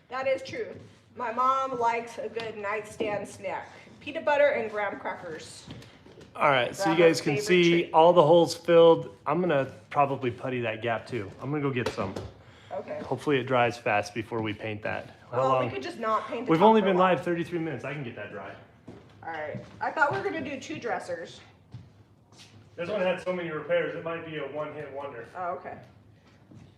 Speaker 2: That is true. My mom likes a good nightstand snack. Peanut butter and graham crackers.
Speaker 1: All right, so you
Speaker 2: Grandma's
Speaker 1: guys can
Speaker 2: favorite
Speaker 1: see
Speaker 2: treat.
Speaker 1: all the holes filled. I'm gonna probably putty that gap too. I'm gonna go get some.
Speaker 2: Okay.
Speaker 1: Hopefully it dries fast before we paint that. How
Speaker 2: Well,
Speaker 1: long?
Speaker 2: we could just not paint the
Speaker 1: We've
Speaker 2: top
Speaker 1: only
Speaker 2: for a
Speaker 1: been
Speaker 2: while.
Speaker 1: live 33 minutes. I can get that dry.
Speaker 2: All right. I thought we were gonna do 2 dressers.
Speaker 1: This one had so many repairs, it might be a one-hit wonder.
Speaker 2: Oh, okay.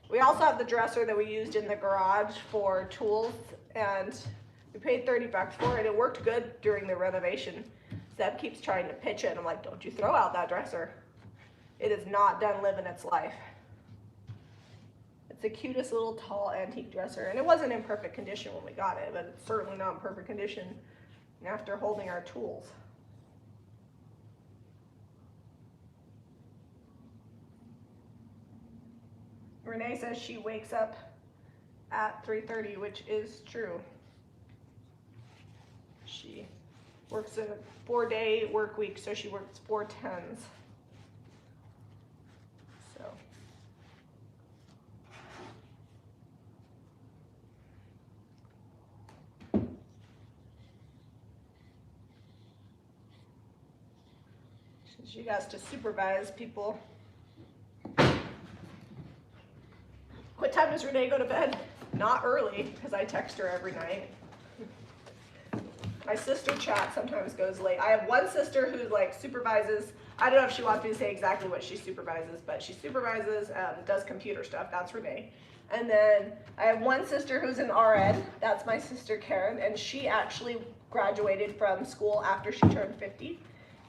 Speaker 2: We also have the dresser that we used in the garage for tools, and we paid $30 for it. It worked good during the renovation. Zeb keeps trying to pitch it, and I'm like, don't you throw out that dresser. It is not done living its life. It's the cutest little tall antique dresser, and it wasn't in perfect condition when we got it, but it's certainly not in perfect condition after holding our tools. Renee says she wakes up at 3:30, which is true. She works a 4-day work week, so she works 4 tens. So. She has to supervise people. What time does Renee go to bed? Not early, because I text her every night. My sister chat sometimes goes late. I have one sister who like supervises. I don't know if she wants me to say exactly what she supervises, but she supervises, does computer stuff. That's Renee. And then I have one sister who's an RN. That's my sister Karen, and she actually graduated from school after she turned 50.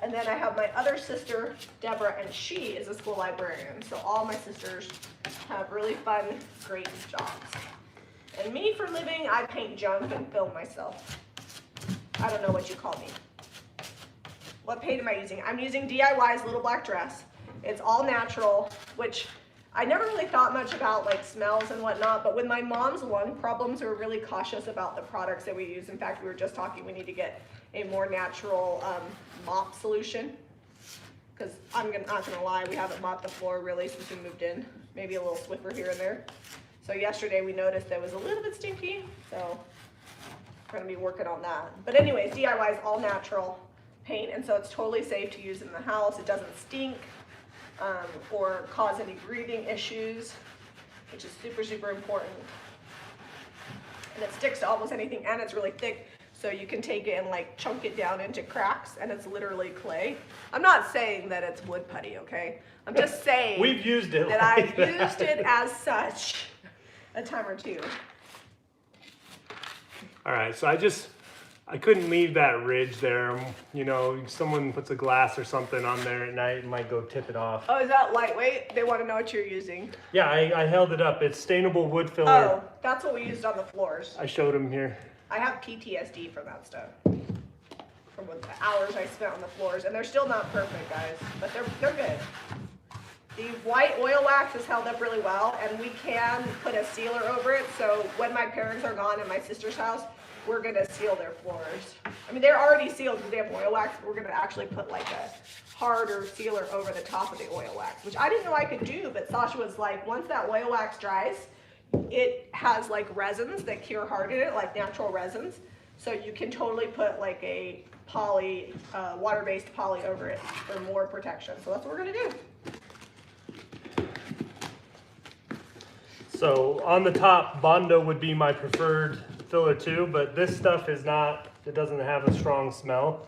Speaker 2: And then I have my other sister, Deborah, and she is a school librarian. So all my sisters have really fun, great jobs. And me, for a living, I paint junk and film myself. I don't know what you call me. What paint am I using? I'm using DIY's Little Black Dress. It's all natural, which I never really thought much about like smells and whatnot, but with my mom's lung problems, we were really cautious about the products that we use. In fact, we were just talking, we need to get a more natural mop solution, because I'm not gonna lie, we haven't mopped the floor really since we moved in. Maybe a little Swiffer here and there. So yesterday we noticed that it was a little bit stinky, so we're gonna be working on that. But anyways, DIY is all natural paint, and so it's totally safe to use in the house. It doesn't stink or cause any breathing issues, which is super, super important. And it sticks to almost anything, and it's really thick. So you can take it and like chunk it down into cracks, and it's literally clay. I'm not saying that it's wood putty, okay? I'm just saying
Speaker 1: we've used it
Speaker 2: that
Speaker 1: like
Speaker 2: I've used it as such a time or two.
Speaker 1: All right, so I couldn't leave that ridge there. You know, someone puts a glass or something on there at night and might go tip it off.
Speaker 2: Oh, is that lightweight? They want to know what you're using.
Speaker 1: Yeah, I held it up. It's stainable wood filler.
Speaker 2: Oh, that's what we used on the floors.
Speaker 1: I showed him here.
Speaker 2: I have PTSD from that stuff. From the hours I spent on the floors. And they're still not perfect, guys. But they're good. The white oil wax is held up really well. And we can put a sealer over it. So when my parents are gone at my sister's house, we're going to seal their floors. I mean, they're already sealed because they have oil wax. But we're going to actually put like a harder sealer over the top of the oil wax. Which I didn't know I could do. But Sasha was like, once that oil wax dries, it has like resins that cure hard in it, like natural resins. So you can totally put like a poly, water-based poly over it for more protection. So that's what we're gonna do.
Speaker 1: So on the top, Bondo would be my preferred filler too, but this stuff is not, it doesn't have a strong smell.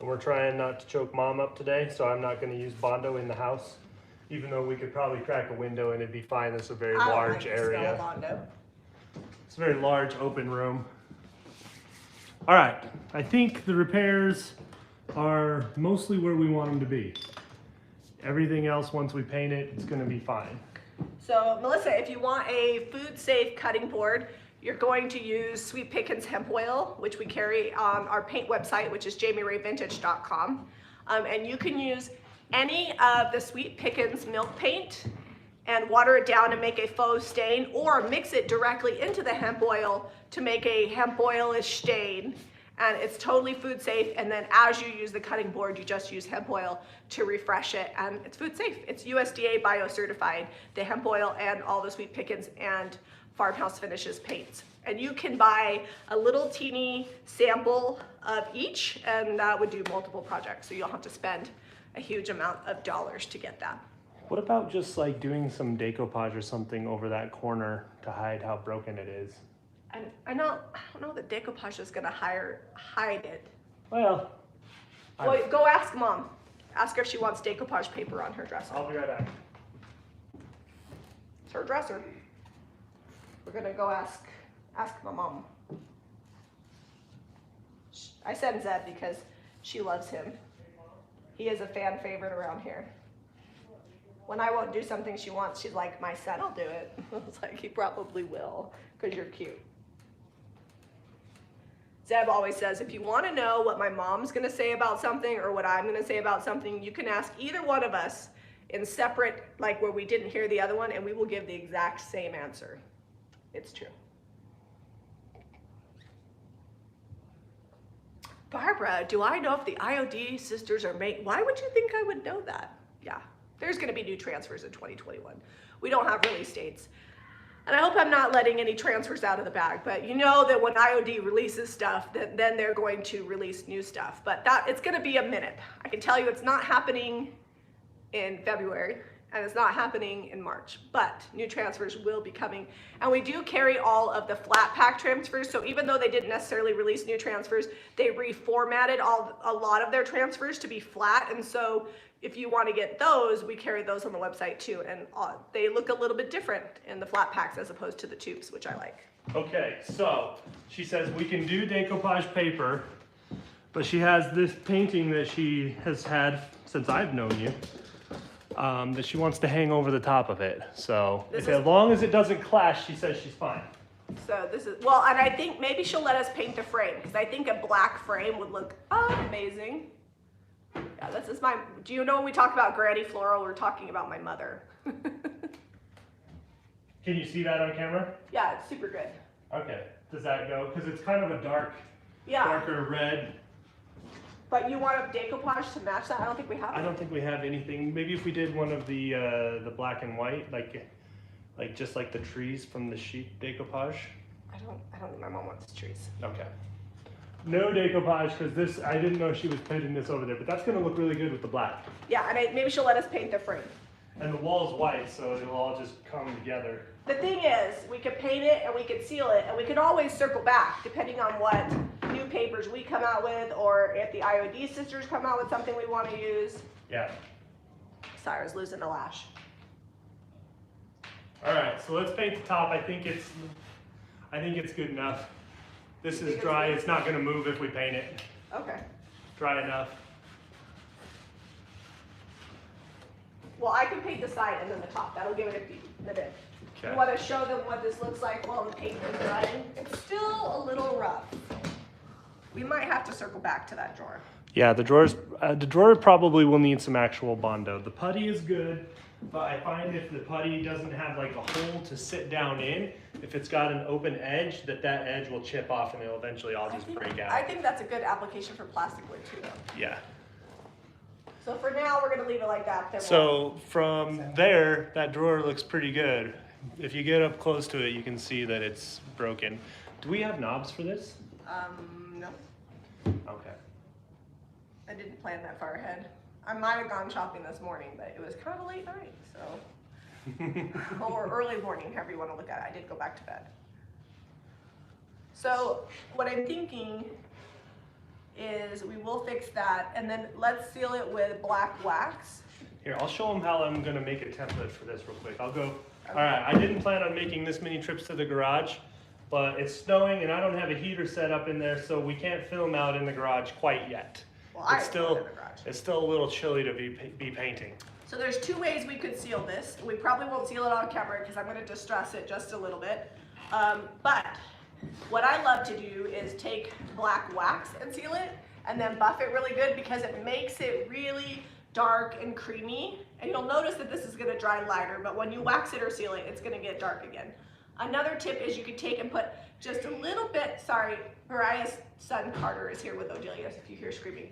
Speaker 1: And we're trying not to choke Mom up today, so I'm not gonna use Bondo in the house. Even though we could probably crack a window and it'd be fine. It's a very large area. It's a very large open room. All right, I think the repairs are mostly where we want them to be. Everything else, once we paint it, it's gonna be fine.
Speaker 2: So Melissa, if you want a food safe cutting board, you're going to use Sweet Pickens hemp oil, which we carry on our paint website, which is jamirayvintage.com. And you can use any of the Sweet Pickens milk paint and water it down and make a faux stain, or mix it directly into the hemp oil to make a hemp oil-ish stain. And it's totally food safe. And then as you use the cutting board, you just use hemp oil to refresh it, and it's food safe. It's USDA bio-certified, the hemp oil and all the Sweet Pickens and Farmhouse Finishes paints. And you can buy a little teeny sample of each, and that would do multiple projects. So you'll have to spend a huge amount of dollars to get that.
Speaker 1: What about just like doing some decoupage or something over that corner to hide how broken it is?
Speaker 2: And I don't know that decoupage is gonna hide it.
Speaker 1: Well,
Speaker 2: Go ask Mom. Ask her if she wants decoupage paper on her dresser.
Speaker 1: I'll be right back.
Speaker 2: It's her dresser. We're gonna go ask my mom. I send Zeb because she loves him. He is a fan favorite around here. When I won't do something she wants, she's like, my son will do it. I was like, he probably will, because you're cute. Zeb always says, if you want to know what my mom's going to say about something or what I'm going to say about something, you can ask either one of us in separate, like where we didn't hear the other one, and we will give the exact same answer. It's true. Barbara, do I know if the IOD sisters are why would you think I would know that? Yeah, there's gonna be new transfers in 2021. We don't have release dates. And I hope I'm not letting any transfers out of the bag, but you know that when IOD releases stuff, then they're going to release new stuff. But it's gonna be a minute. I can tell you it's not happening in February, and it's not happening in March, but new transfers will be coming. And we do carry all of the flat pack transfers, so even though they didn't necessarily release new transfers, they reformatted a lot of their transfers to be flat, and so if you want to get those, we carry those on the website too, and they look a little bit different in the flat packs as opposed to the tubes, which I like.
Speaker 1: Okay, so she says we can do decoupage paper, but she has this painting that she has had since I've known you, that she wants to hang over the top of it. So as long as it doesn't clash, she says she's fine.
Speaker 2: So this is, well, and I think maybe she'll let us paint the frame, because I think a black frame would look amazing. Yeah, this is do you know when we talk about Granny Floral, we're talking about my mother.
Speaker 1: Can you see that on camera?
Speaker 2: Yeah, it's super good.
Speaker 1: Okay, does that go? Because it's kind of a darker red.
Speaker 2: But you want a decoupage to match that? I don't think we have
Speaker 1: I don't think we have anything. Maybe if we did one of the black and white, like just like the trees from the sheet decoupage.
Speaker 2: I don't think my mom wants trees.
Speaker 1: Okay. No decoupage, because I didn't know she was painting this over there, but that's gonna look really good with the black.
Speaker 2: Yeah, and maybe she'll let us paint the frame.
Speaker 1: And the wall's white, so it'll all just come together.
Speaker 2: The thing is, we could paint it and we could seal it, and we could always circle back depending on what new papers we come out with, or if the IOD sisters come out with something we want to use.
Speaker 1: Yeah.
Speaker 2: Sarah's losing a lash.
Speaker 1: All right, so let's paint the top. I think it's good enough. This is dry. It's not going to move if we paint it.
Speaker 2: Okay.
Speaker 1: Dry enough.
Speaker 2: Well, I can paint the side and then the top. That'll give it a bit.
Speaker 1: Okay.
Speaker 2: You want to show them what this looks like while the paint is drying? It's still a little rough. We might have to circle back to that drawer.
Speaker 1: Yeah, the drawer probably will need some actual Bondo. The putty is good, but I find if the putty doesn't have like a hole to sit down in, if it's got an open edge, that edge will chip off and it'll eventually all just break out.
Speaker 2: I think that's a good application for plastic wood too, though.
Speaker 1: Yeah.
Speaker 2: So for now, we're gonna leave it like that.
Speaker 1: So from there, that drawer looks pretty good. If you get up close to it, you can see that it's broken. Do we have knobs for this?
Speaker 2: No.
Speaker 1: Okay.
Speaker 2: I didn't plan that far ahead. I might have gone shopping this morning, but it was kind of a late night, so. Or early morning, however you want to look at it. I did go back to bed. So what I'm thinking is we will fix that, and then let's seal it with black wax.
Speaker 1: Here, I'll show them how I'm gonna make a template for this real quick. I'll go, all right, I didn't plan on making this many trips to the garage, but it's snowing and I don't have a heater set up in there, so we can't film out in the garage quite yet.
Speaker 2: Well,
Speaker 1: It's still a little chilly to be painting.
Speaker 2: So there's two ways we could seal this. We probably won't seal it on camera because I'm gonna distress it just a little bit. But what I love to do is take black wax and seal it, and then buff it really good because it makes it really dark and creamy. And you'll notice that this is gonna dry lighter, but when you wax it or seal it, it's gonna get dark again. Another tip is you could take and put just a little bit, sorry, Mariah's son Carter is here with Odelia, if you hear screaming.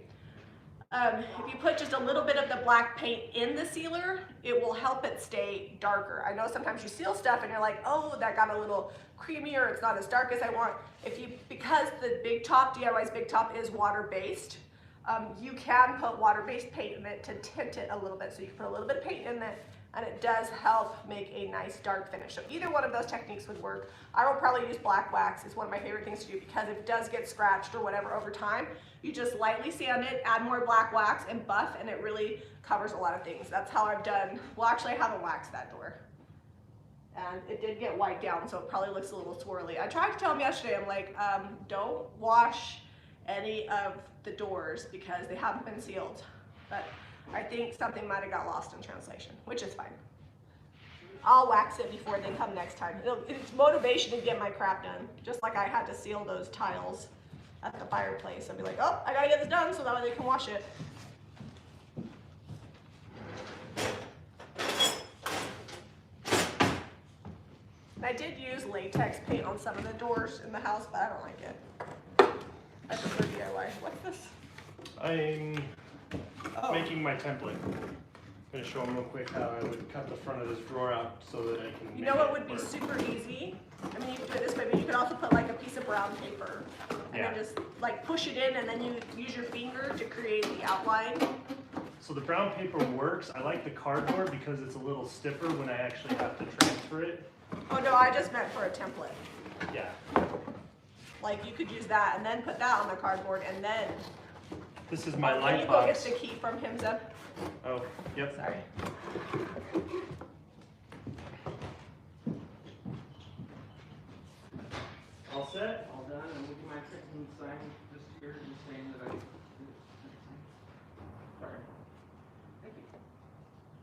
Speaker 2: If you put just a little bit of the black paint in the sealer, it will help it stay darker. I know sometimes you seal stuff and you're like, oh, that got a little creamier, it's not as dark as I want. Because the Big Top, DIY's Big Top is water-based, you can put water-based paint in it to tint it a little bit. So you can put a little bit of paint in it, and it does help make a nice dark finish. So either one of those techniques would work. I will probably use black wax. It's one of my favorite things to do because if it does get scratched or whatever over time, you just lightly sand it, add more black wax and buff, and it really covers a lot of things. That's how I've done. Well, actually I haven't waxed that door. And it did get wiped down, so it probably looks a little swirly. I tried to tell him yesterday, I'm like, don't wash any of the doors because they haven't been sealed. But I think something might have got lost in translation, which is fine. I'll wax it before they come next time. It's motivation to get my crap done. Just like I had to seal those tiles at the fireplace. I'll be like, oh, I gotta get this done so that way they can wash it. And I did use latex paint on some of the doors in the house, but I don't like it. I prefer DIY. What's this?
Speaker 1: I'm
Speaker 2: Oh.
Speaker 1: making my template. I'm gonna show them real quick how I would cut the front of this drawer out so that I can.
Speaker 2: You know what would be super easy? I mean, you could do it this way, but you could also put like a piece of brown paper and then just like push it in, and then you use your finger to create the outline.
Speaker 1: So the brown paper works. I like the cardboard because it's a little stiffer when I actually have to transfer it.
Speaker 2: Oh no, I just meant for a template.
Speaker 1: Yeah.
Speaker 2: Like you could use that and then put that on the cardboard and then.
Speaker 1: This is my
Speaker 2: Can
Speaker 1: light
Speaker 2: you go
Speaker 1: box.
Speaker 2: get the key from him, Zeb?
Speaker 1: Oh, yep.
Speaker 2: Sorry.
Speaker 1: All set?
Speaker 3: All done, and we can my and sign just here and saying that I did it. Sorry. Thank you.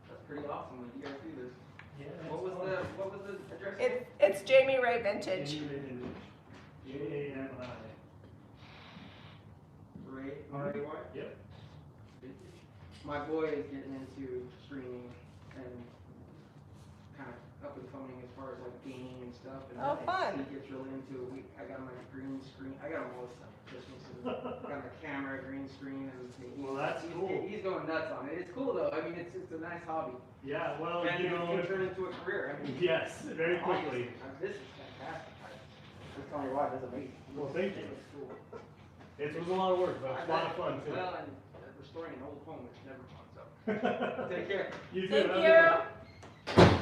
Speaker 3: That's pretty awesome that you guys do this.
Speaker 1: Yeah.
Speaker 3: What was the address?
Speaker 2: It's Jamie Ray Vintage.
Speaker 1: J-A-M-I.
Speaker 3: Ray, R-A-Y?
Speaker 1: Yep.
Speaker 3: My boy is getting into streaming and kind of up and coming as far as like gaming and stuff. And
Speaker 2: Oh, fun.
Speaker 3: He gets really into it. I got him like a green screen. I got him all this stuff. I got him a camera, green screen, and
Speaker 1: Well, that's cool.
Speaker 3: He's going nuts on it. It's cool though. I mean, it's a nice hobby.
Speaker 1: Yeah, well,
Speaker 3: And
Speaker 1: you
Speaker 3: it
Speaker 1: know.
Speaker 3: can turn into a career. I mean,
Speaker 1: Yes, very quickly.
Speaker 3: This is fantastic. Just tell you why, this is amazing.
Speaker 1: Well, thank you.
Speaker 3: It's cool.
Speaker 1: It was a lot of work, but it was a lot of fun too.
Speaker 3: Well, and restoring an old home is never fun, so. Take care.
Speaker 1: You too.
Speaker 2: Thank
Speaker 1: have a
Speaker 2: you.
Speaker 1: good one.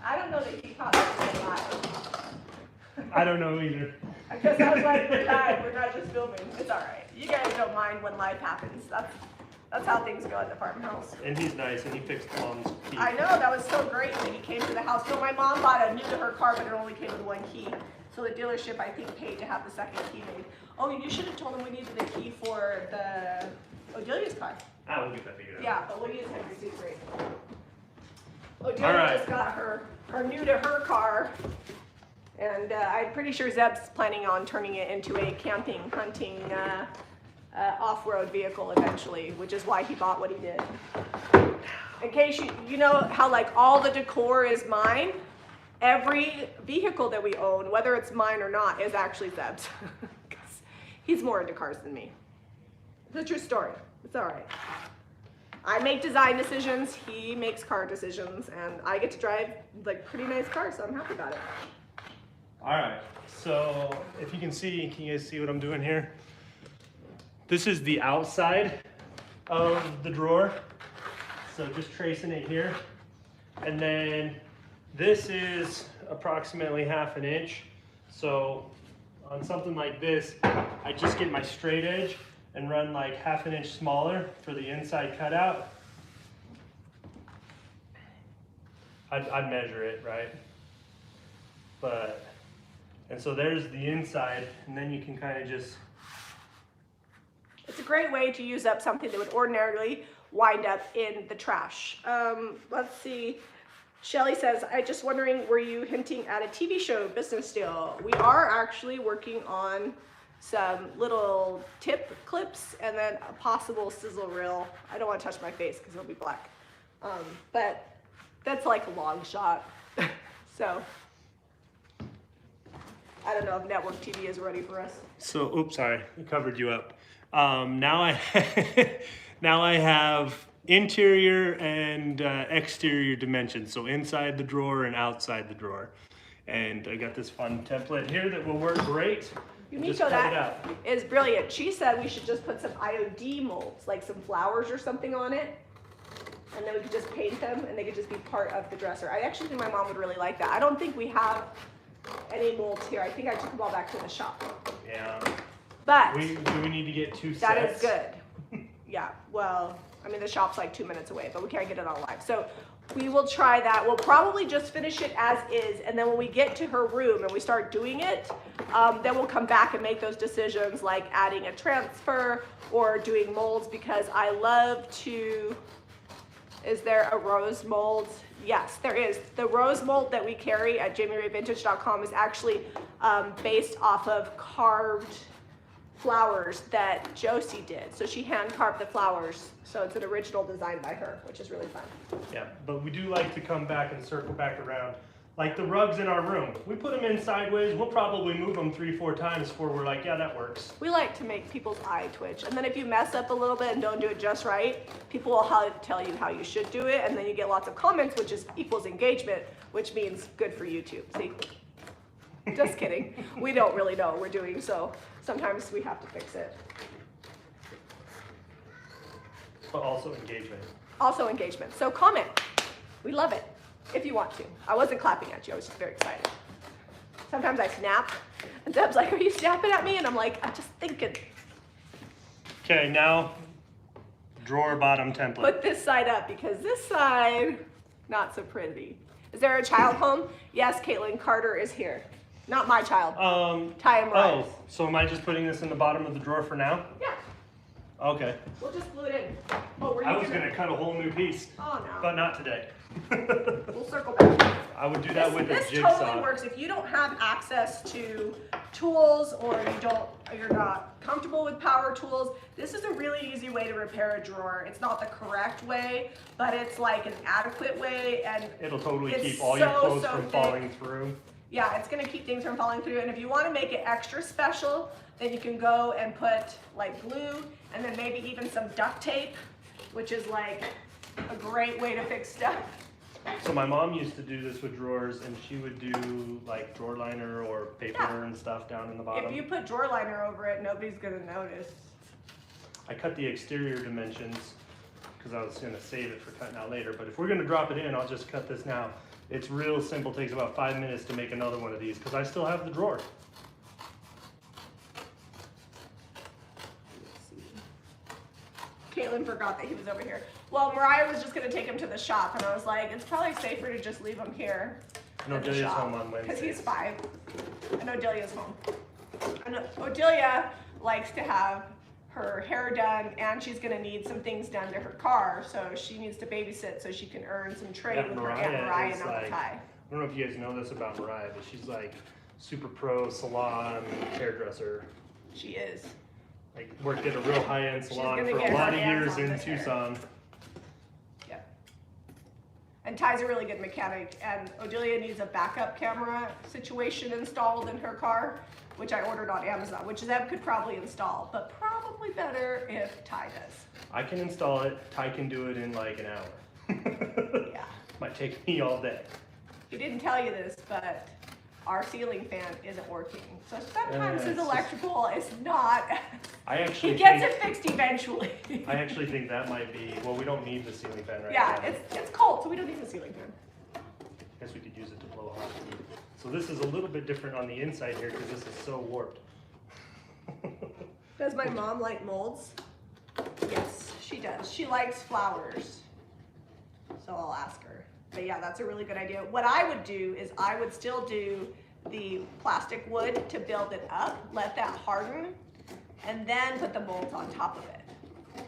Speaker 2: I don't know that he caught that live.
Speaker 1: I don't know either.
Speaker 2: Because I was like, we're not just filming. It's all right. You guys don't mind when life happens. That's how things go at the farmhouse.
Speaker 1: And he's nice, and he fixed Mom's key.
Speaker 2: I know, that was so great that he came to the house. So my mom bought a new to her car, but it only came with one key. So the dealership, I think, paid to have the second key made. Oh, you should have told him we needed the key for the Odelia's car.
Speaker 1: Ah, we'll get that figured out.
Speaker 2: Yeah, but we'll use Henry's secret.
Speaker 1: All
Speaker 2: Odelia
Speaker 1: right.
Speaker 2: just got her new to her car. And I'm pretty sure Zeb's planning on turning it into a camping, hunting, off-road vehicle eventually, which is why he bought what he did. In case you know how like all the decor is mine, every vehicle that we own, whether it's mine or not, is actually Zeb's. 'Cause he's more into cars than me. It's a true story. It's all right. I make design decisions, he makes car decisions, and I get to drive like pretty nice cars, so I'm happy about it.
Speaker 1: All right, so if you can you guys see what I'm doing here? This is the outside of the drawer. So just tracing it here. And then this is approximately 1/2 inch. So on something like this, I just get my straight edge and run like 1/2 inch smaller for the inside cutout. I'd measure it, right? And so there's the inside, and then you can kind of just.
Speaker 2: It's a great way to use up something that would ordinarily wind up in the trash. Let's see. Shelly says, I just wondering, were you hinting at a TV show business deal? We are actually working on some little tip clips and then a possible sizzle reel. I don't want to touch my face because it'll be black. But that's like a long shot. So I don't know if network TV is ready for us.
Speaker 1: So, oops, sorry, I covered you up. Now I have interior and exterior dimensions, so inside the drawer and outside the drawer. And I got this fun template here that will work great. Just
Speaker 2: Yumiko,
Speaker 1: cut it
Speaker 2: that
Speaker 1: out.
Speaker 2: is brilliant. She said we should just put some IOD molds, like some flowers or something on it. And then we could just paint them and they could just be part of the dresser. I actually think my mom would really like that. I don't think we have any molds here. I think I took them all back to the shop.
Speaker 1: Yeah.
Speaker 2: But
Speaker 1: Do we need to get 2 sets?
Speaker 2: that is good. Yeah, well, I mean, the shop's like 2 minutes away, but we can't get it on live. So we will try that. We'll probably just finish it as is. And then when we get to her room and we start doing it, then we'll come back and make those decisions like adding a transfer or doing molds, because I love to. Is there a rose mold? Yes, there is. The rose mold that we carry at JamiRayVintage.com is actually based off of carved flowers that Josie did. So she hand carved the flowers. So it's an original design by her, which is really fun.
Speaker 1: Yeah, but we do like to come back and circle back around. Like the rugs in our room, we put them in sideways. We'll probably move them 3-4 times before we're like, yeah, that works.
Speaker 2: We like to make people's eye twitch. And then if you mess up a little bit and don't do it just right, people will tell you how you should do it. And then you get lots of comments, which is equals engagement, which means good for YouTube. See? Just kidding. We don't really know what we're doing, so sometimes we have to fix it.
Speaker 1: But also engagement.
Speaker 2: Also engagement. So comment. We love it. If you want to. I wasn't clapping at you. I was just very excited. Sometimes I snap. And Deb's like, are you snapping at me? And I'm like, I'm just thinking.
Speaker 1: Okay, now drawer bottom template.
Speaker 2: Put this side up because this side, not so pretty. Is there a child home? Yes, Caitlin, Carter is here. Not my child. Ty and Mariah's.
Speaker 1: Oh, so am I just putting this in the bottom of the drawer for now?
Speaker 2: Yeah.
Speaker 1: Okay.
Speaker 2: We'll just glue it in. Oh, were you
Speaker 1: I was gonna cut a whole new piece,
Speaker 2: Oh, no.
Speaker 1: but not today.
Speaker 2: We'll circle back.
Speaker 1: I would do that with a
Speaker 2: This
Speaker 1: jigsaw.
Speaker 2: totally works if you don't have access to tools or you're not comfortable with power tools. This is a really easy way to repair a drawer. It's not the correct way, but it's like an adequate way, and
Speaker 1: It'll totally
Speaker 2: it's
Speaker 1: keep all your
Speaker 2: so,
Speaker 1: clothes
Speaker 2: so
Speaker 1: from
Speaker 2: thick.
Speaker 1: falling through.
Speaker 2: yeah, it's gonna keep things from falling through. And if you want to make it extra special, then you can go and put like glue and then maybe even some duct tape, which is like a great way to fix stuff.
Speaker 1: So my mom used to do this with drawers, and she would do like drawer liner or paper
Speaker 2: Yeah.
Speaker 1: and stuff down in the bottom.
Speaker 2: If you put drawer liner over it, nobody's gonna notice.
Speaker 1: I cut the exterior dimensions because I was gonna save it for cutting out later. But if we're gonna drop it in, I'll just cut this now. It's real simple. Takes about 5 minutes to make another one of these because I still have the drawer.
Speaker 2: Caitlin forgot that he was over here. Well, Mariah was just gonna take him to the shop, and I was like, it's probably safer to just leave him here.
Speaker 1: And
Speaker 2: at the
Speaker 1: Odelia's
Speaker 2: shop,
Speaker 1: home on
Speaker 2: because
Speaker 1: Wednesdays.
Speaker 2: he's 5, and Odelia's home. And Odelia likes to have her hair done, and she's gonna need some things done to her car, so she needs to babysit so she can earn some trade
Speaker 1: Yeah,
Speaker 2: with her Aunt Mariah
Speaker 1: is
Speaker 2: and Uncle
Speaker 1: like,
Speaker 2: Ty.
Speaker 1: I don't know if you guys know this about Mariah, but she's like super pro salon hairdresser.
Speaker 2: She is.
Speaker 1: Like worked at a real high-end
Speaker 2: She's
Speaker 1: salon
Speaker 2: gonna
Speaker 1: for
Speaker 2: get
Speaker 1: a lot
Speaker 2: her
Speaker 1: of
Speaker 2: hands
Speaker 1: years
Speaker 2: on
Speaker 1: in
Speaker 2: this hair.
Speaker 1: Tucson.
Speaker 2: Yep. And Ty's a really good mechanic, and Odelia needs a backup camera situation installed in her car, which I ordered on Amazon, which Zeb could probably install, but probably better if Ty does.
Speaker 1: I can install it. Ty can do it in like an hour.
Speaker 2: Yeah.
Speaker 1: Might take me all day.
Speaker 2: He didn't tell you this, but our ceiling fan isn't working. So sometimes his
Speaker 1: it's just-
Speaker 2: electrical is not,
Speaker 1: I actually
Speaker 2: he gets
Speaker 1: think,
Speaker 2: it fixed eventually.
Speaker 1: I actually think that might be, well, we don't need the ceiling fan right
Speaker 2: Yeah,
Speaker 1: now.
Speaker 2: it's cold, so we don't need the ceiling fan.
Speaker 1: Guess we could use it to blow hot heat. So this is a little bit different on the inside here because this is so warped.
Speaker 2: Does my mom like molds? Yes, she does. She likes flowers. So I'll ask her. But yeah, that's a really good idea. What I would do is I would still do the plastic wood to build it up, let that harden, and then put the molds on top of it.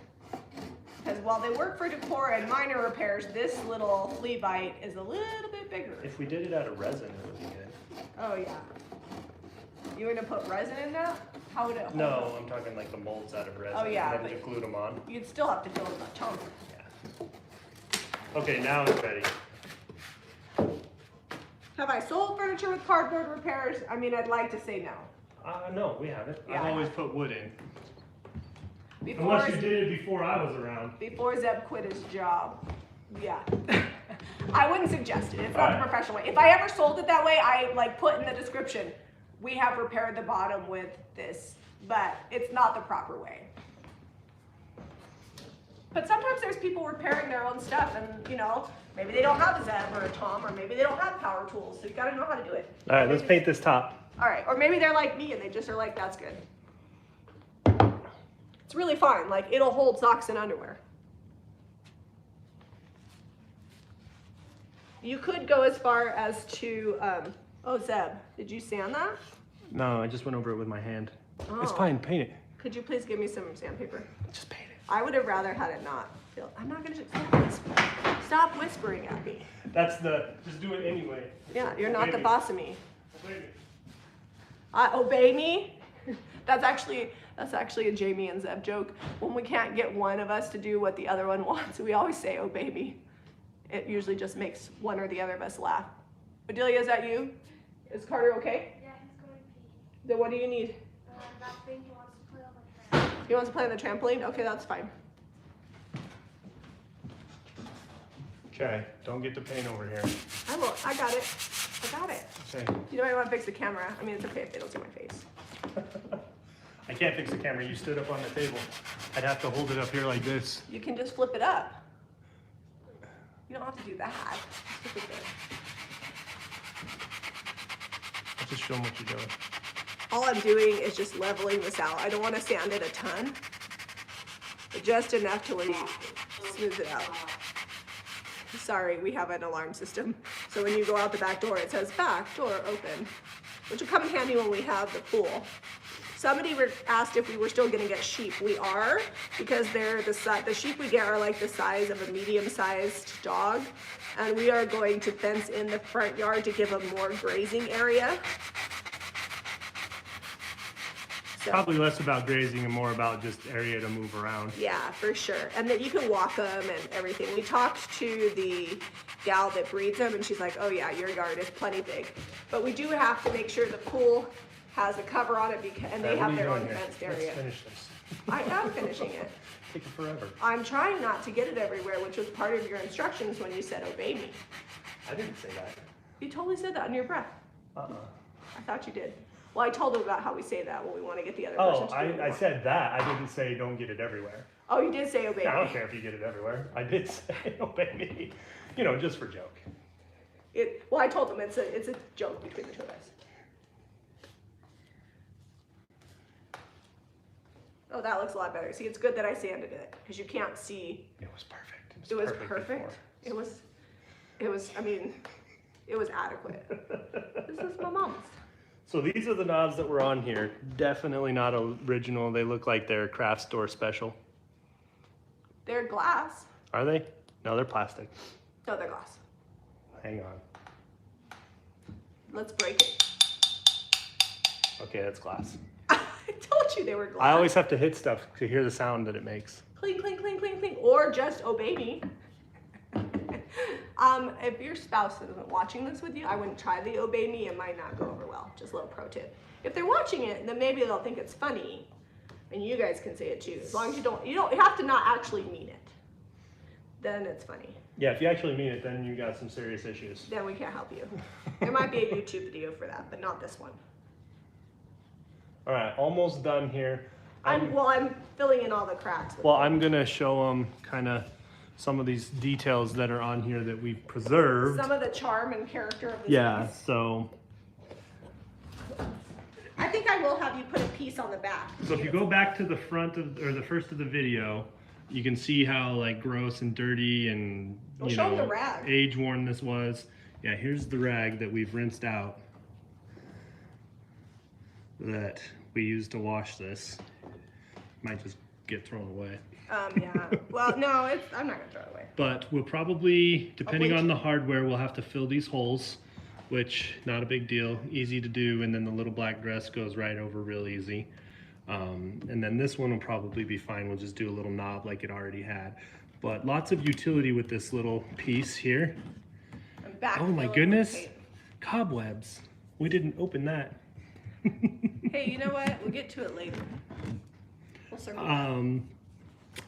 Speaker 2: Because while they work for decor and minor repairs, this little Levite is a little bit bigger.
Speaker 1: If we did it out of resin, it would be good.
Speaker 2: Oh yeah. You gonna put resin in that? How would it hold
Speaker 1: No,
Speaker 2: up?
Speaker 1: I'm talking like the molds out of resin.
Speaker 2: Oh, yeah,
Speaker 1: And then
Speaker 2: but-
Speaker 1: just glued them on.
Speaker 2: You'd still have to fill it with a chunk.
Speaker 1: Yeah. Okay, now it's ready.
Speaker 2: Have I sold furniture with cardboard repairs? I mean, I'd like to say no.
Speaker 1: No, we haven't.
Speaker 2: Yeah,
Speaker 1: I've
Speaker 2: I
Speaker 1: always
Speaker 2: have.
Speaker 1: put wood in.
Speaker 2: Before,
Speaker 1: Unless you did it before I was around.
Speaker 2: before Zeb quit his job. Yeah. I wouldn't suggest it. It's not the
Speaker 1: Alright.
Speaker 2: professional way. If I ever sold it that way, I like put in the description, we have repaired the bottom with this, but it's not the proper way. But sometimes there's people repairing their own stuff and, you know, maybe they don't have a Zeb or a Tom, or maybe they don't have power tools, so you gotta know how to do it.
Speaker 1: All right, let's paint this top.
Speaker 2: All right, or maybe they're like me and they just are like, that's good. It's really fine, like it'll hold socks and underwear. You could go as far as to, oh Zeb, did you sand that?
Speaker 1: No, I just went over it with my hand. It's
Speaker 2: Oh.
Speaker 1: fine, paint it.
Speaker 2: Could you please give me some sandpaper?
Speaker 1: Just paint it.
Speaker 2: I would have rather had it not filled. I'm not gonna, stop whispering at me.
Speaker 1: Just do it anyway.
Speaker 2: Yeah, you're not the
Speaker 1: Obey me.
Speaker 2: boss of me.
Speaker 1: Obey me.
Speaker 2: Obey me? That's actually a Jami and Zeb joke. When we can't get one of us to do what the other one wants, we always say, obey me. It usually just makes one or the other of us laugh. Adelia, is that you? Is Carter okay?
Speaker 4: Yeah, he's going to pee.
Speaker 2: Then what do you need?
Speaker 4: That thing he wants to play on the trampoline.
Speaker 2: He wants to play on the trampoline? Okay, that's fine.
Speaker 1: Okay, don't get the paint over here.
Speaker 2: I will. I got it. I got it.
Speaker 1: Okay.
Speaker 2: You know I want to fix the camera. I mean, it's okay if they don't see my face.
Speaker 1: I can't fix the camera. You stood up on the table. I'd have to hold it up here like this.
Speaker 2: You can just flip it up. You don't have to do that. Just flip it there.
Speaker 1: I'll just show them what you're doing.
Speaker 2: All I'm doing is just leveling this out. I don't want to sand it a ton, but just enough to where you smooth it out. Sorry, we have an alarm system. So when you go out the back door, it says back door open, which will come in handy when we have the pool. Somebody asked if we were still gonna get sheep. We are, because they're the sheep we get are like the size of a medium-sized dog. And we are going to fence in the front yard to give them more grazing area. So,
Speaker 1: Probably less about grazing and more about just area to move around.
Speaker 2: yeah, for sure. And that you can walk them and everything. We talked to the gal that breeds them and she's like, oh yeah, your yard is plenty big. But we do have to make sure the pool has a cover on it because, and they have their own fenced area.
Speaker 1: Let's finish this.
Speaker 2: I am finishing it.
Speaker 1: Take it forever.
Speaker 2: I'm trying not to get it everywhere, which was part of your instructions when you said obey me.
Speaker 1: I didn't say that.
Speaker 2: You totally said that under your breath. I thought you did. Well, I told him about how we say that when we want to get the other person
Speaker 1: Oh,
Speaker 2: to do it
Speaker 1: I
Speaker 2: more.
Speaker 1: said that. I didn't say don't get it everywhere.
Speaker 2: Oh, you did say obey
Speaker 1: I don't
Speaker 2: me.
Speaker 1: care if you get it everywhere. I did say obey me. You know, just for joke.
Speaker 2: Well, I told him it's a joke between the two of us. Oh, that looks a lot better. See, it's good that I sanded it because you can't see.
Speaker 1: It was perfect.
Speaker 2: It was perfect.
Speaker 1: before.
Speaker 2: It was, I mean, it was adequate. This is my mom's.
Speaker 1: So these are the knobs that were on here. Definitely not original. They look like they're craft store special.
Speaker 2: They're glass.
Speaker 1: Are they? No, they're plastic.
Speaker 2: No, they're glass.
Speaker 1: Hang on.
Speaker 2: Let's break it.
Speaker 1: Okay, that's glass.
Speaker 2: I told you they were glass.
Speaker 1: I always have to hit stuff to hear the sound that it makes.
Speaker 2: Cling, cling, cling, cling, cling. Or just obey me. If your spouse isn't watching this with you, I wouldn't try the obey me. It might not go over well. Just a little pro tip. If they're watching it, then maybe they'll think it's funny. And you guys can say it too. As long as you don't have to not actually mean it. Then it's funny.
Speaker 1: Yeah, if you actually mean it, then you got some serious issues.
Speaker 2: Then we can't help you. There might be a YouTube video for that, but not this one.
Speaker 1: All right, almost done here.
Speaker 2: I'm filling in all the cracks.
Speaker 1: Well, I'm gonna show them kind of some of these details that are on here that we preserved.
Speaker 2: Some of the charm and character of this
Speaker 1: Yeah,
Speaker 2: piece.
Speaker 1: so
Speaker 2: I think I will have you put a piece on the back.
Speaker 1: if you go back to the front of, or the first of the video, you can see how like gross and dirty and
Speaker 2: Well, show 'em the rag.
Speaker 1: age worn this was. Yeah, here's the rag that we've rinsed out that we used to wash this. Might just get thrown away.
Speaker 2: Yeah. Well, no, I'm not gonna throw it away.
Speaker 1: But we'll probably, depending on
Speaker 2: bleach
Speaker 1: the hardware, we'll have to fill these holes, which not a big deal, easy to do, and then the little black dress goes right over real easy. And then this one will probably be fine. We'll just do a little knob like it already had. But lots of utility with this little piece here.
Speaker 2: I'm back.
Speaker 1: Oh my goodness, cobwebs. We didn't open that.
Speaker 2: Hey, you know what? We'll get to it later. We'll circle back.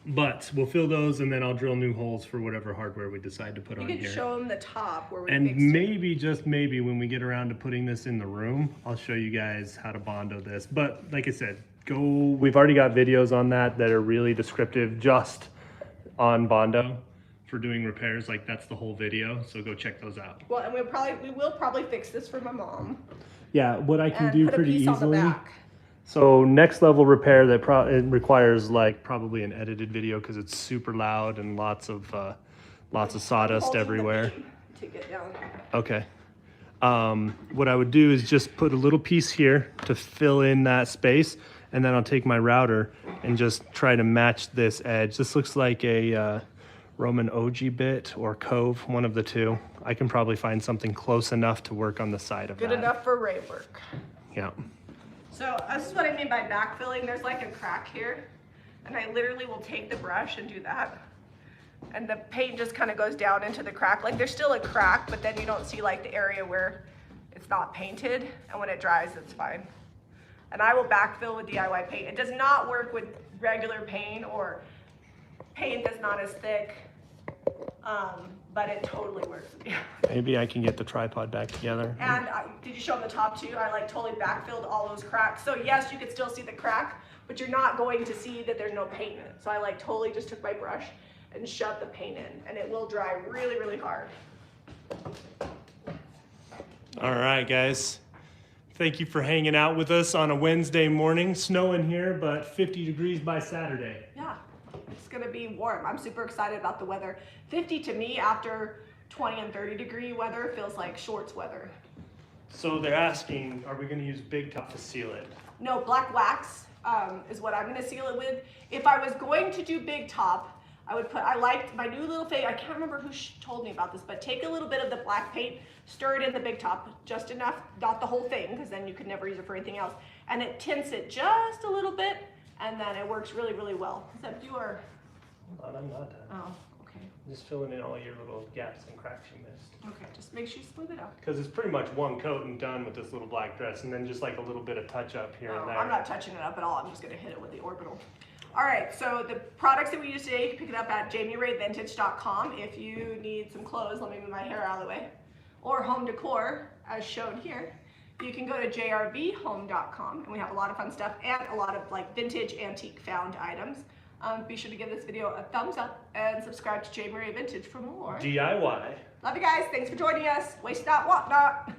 Speaker 1: But we'll fill those and then I'll drill new holes for whatever hardware we decide to put
Speaker 2: You
Speaker 1: on
Speaker 2: can
Speaker 1: here.
Speaker 2: show them the top where we
Speaker 1: And
Speaker 2: fixed it.
Speaker 1: maybe, just maybe, when we get around to putting this in the room, I'll show you guys how to Bondo this. But like I said, we've already got videos on that are really descriptive just on Bondo for doing repairs. Like that's the whole video, so go check those out.
Speaker 2: Well, and we will probably fix this for my mom.
Speaker 1: Yeah, what I can
Speaker 2: And
Speaker 1: do
Speaker 2: put a
Speaker 1: pretty
Speaker 2: piece on the
Speaker 1: easily.
Speaker 2: back.
Speaker 1: So next level repair that it requires like probably an edited video because it's super loud and lots of sawdust
Speaker 2: Holding the
Speaker 1: everywhere.
Speaker 2: beam to get down.
Speaker 1: Okay. What I would do is just put a little piece here to fill in that space, and then I'll take my router and just try to match this edge. This looks like a Roman ogee bit or cove, one of the two. I can probably find something close enough to work on the side of
Speaker 2: Good
Speaker 1: that.
Speaker 2: enough for ray work.
Speaker 1: Yeah.
Speaker 2: So this is what I mean by backfilling. There's like a crack here, and I literally will take the brush and do that. And the paint just kind of goes down into the crack. Like there's still a crack, but then you don't see like the area where it's not painted. And when it dries, it's fine. And I will backfill with DIY paint. It does not work with regular paint or paint that's not as thick, but it totally works with DIY.
Speaker 1: Maybe I can get the tripod back together.
Speaker 2: And did you show them the top too? I like totally backfilled all those cracks. So yes, you could still see the crack, but you're not going to see that there's no paint in it. So I like totally just took my brush and shoved the paint in, and it will dry really, really hard.
Speaker 1: All right, guys. Thank you for hanging out with us on a Wednesday morning. Snowing here, but 50 degrees by Saturday.
Speaker 2: Yeah, it's gonna be warm. I'm super excited about the weather. 50 to me after 20 and 30 degree weather feels like shorts weather.
Speaker 1: So they're asking, are we gonna use Big Top to seal it?
Speaker 2: No, black wax is what I'm gonna seal it with. If I was going to do Big Top, I liked my new little thing. I can't remember who told me about this, but take a little bit of the black paint, stir it in the Big Top, just enough, not the whole thing, because then you could never use it for anything else. And it tints it just a little bit, and then it works really, really well. Except you are,
Speaker 1: Hold on, I'm not done.
Speaker 2: oh, okay.
Speaker 1: Just filling in all your little gaps and cracks you missed.
Speaker 2: Okay, just make sure you smooth it out.
Speaker 1: Because it's pretty much one coat and done with this little black dress, and then just like a little bit of touch up here and
Speaker 2: Oh,
Speaker 1: there.
Speaker 2: I'm not touching it up at all. I'm just gonna hit it with the orbital. All right, so the products that we use today, you can pick it up at jamirayvintage.com. If you need some clothes, let me move my hair out of the way, or home decor, as shown here, you can go to jrvhome.com, and we have a lot of fun stuff and a lot of like vintage, antique, found items. Be sure to give this video a thumbs up and subscribe to Jami Ray Vintage for more.
Speaker 1: DIY.
Speaker 2: Love you guys. Thanks for joining us. Waste not, want not.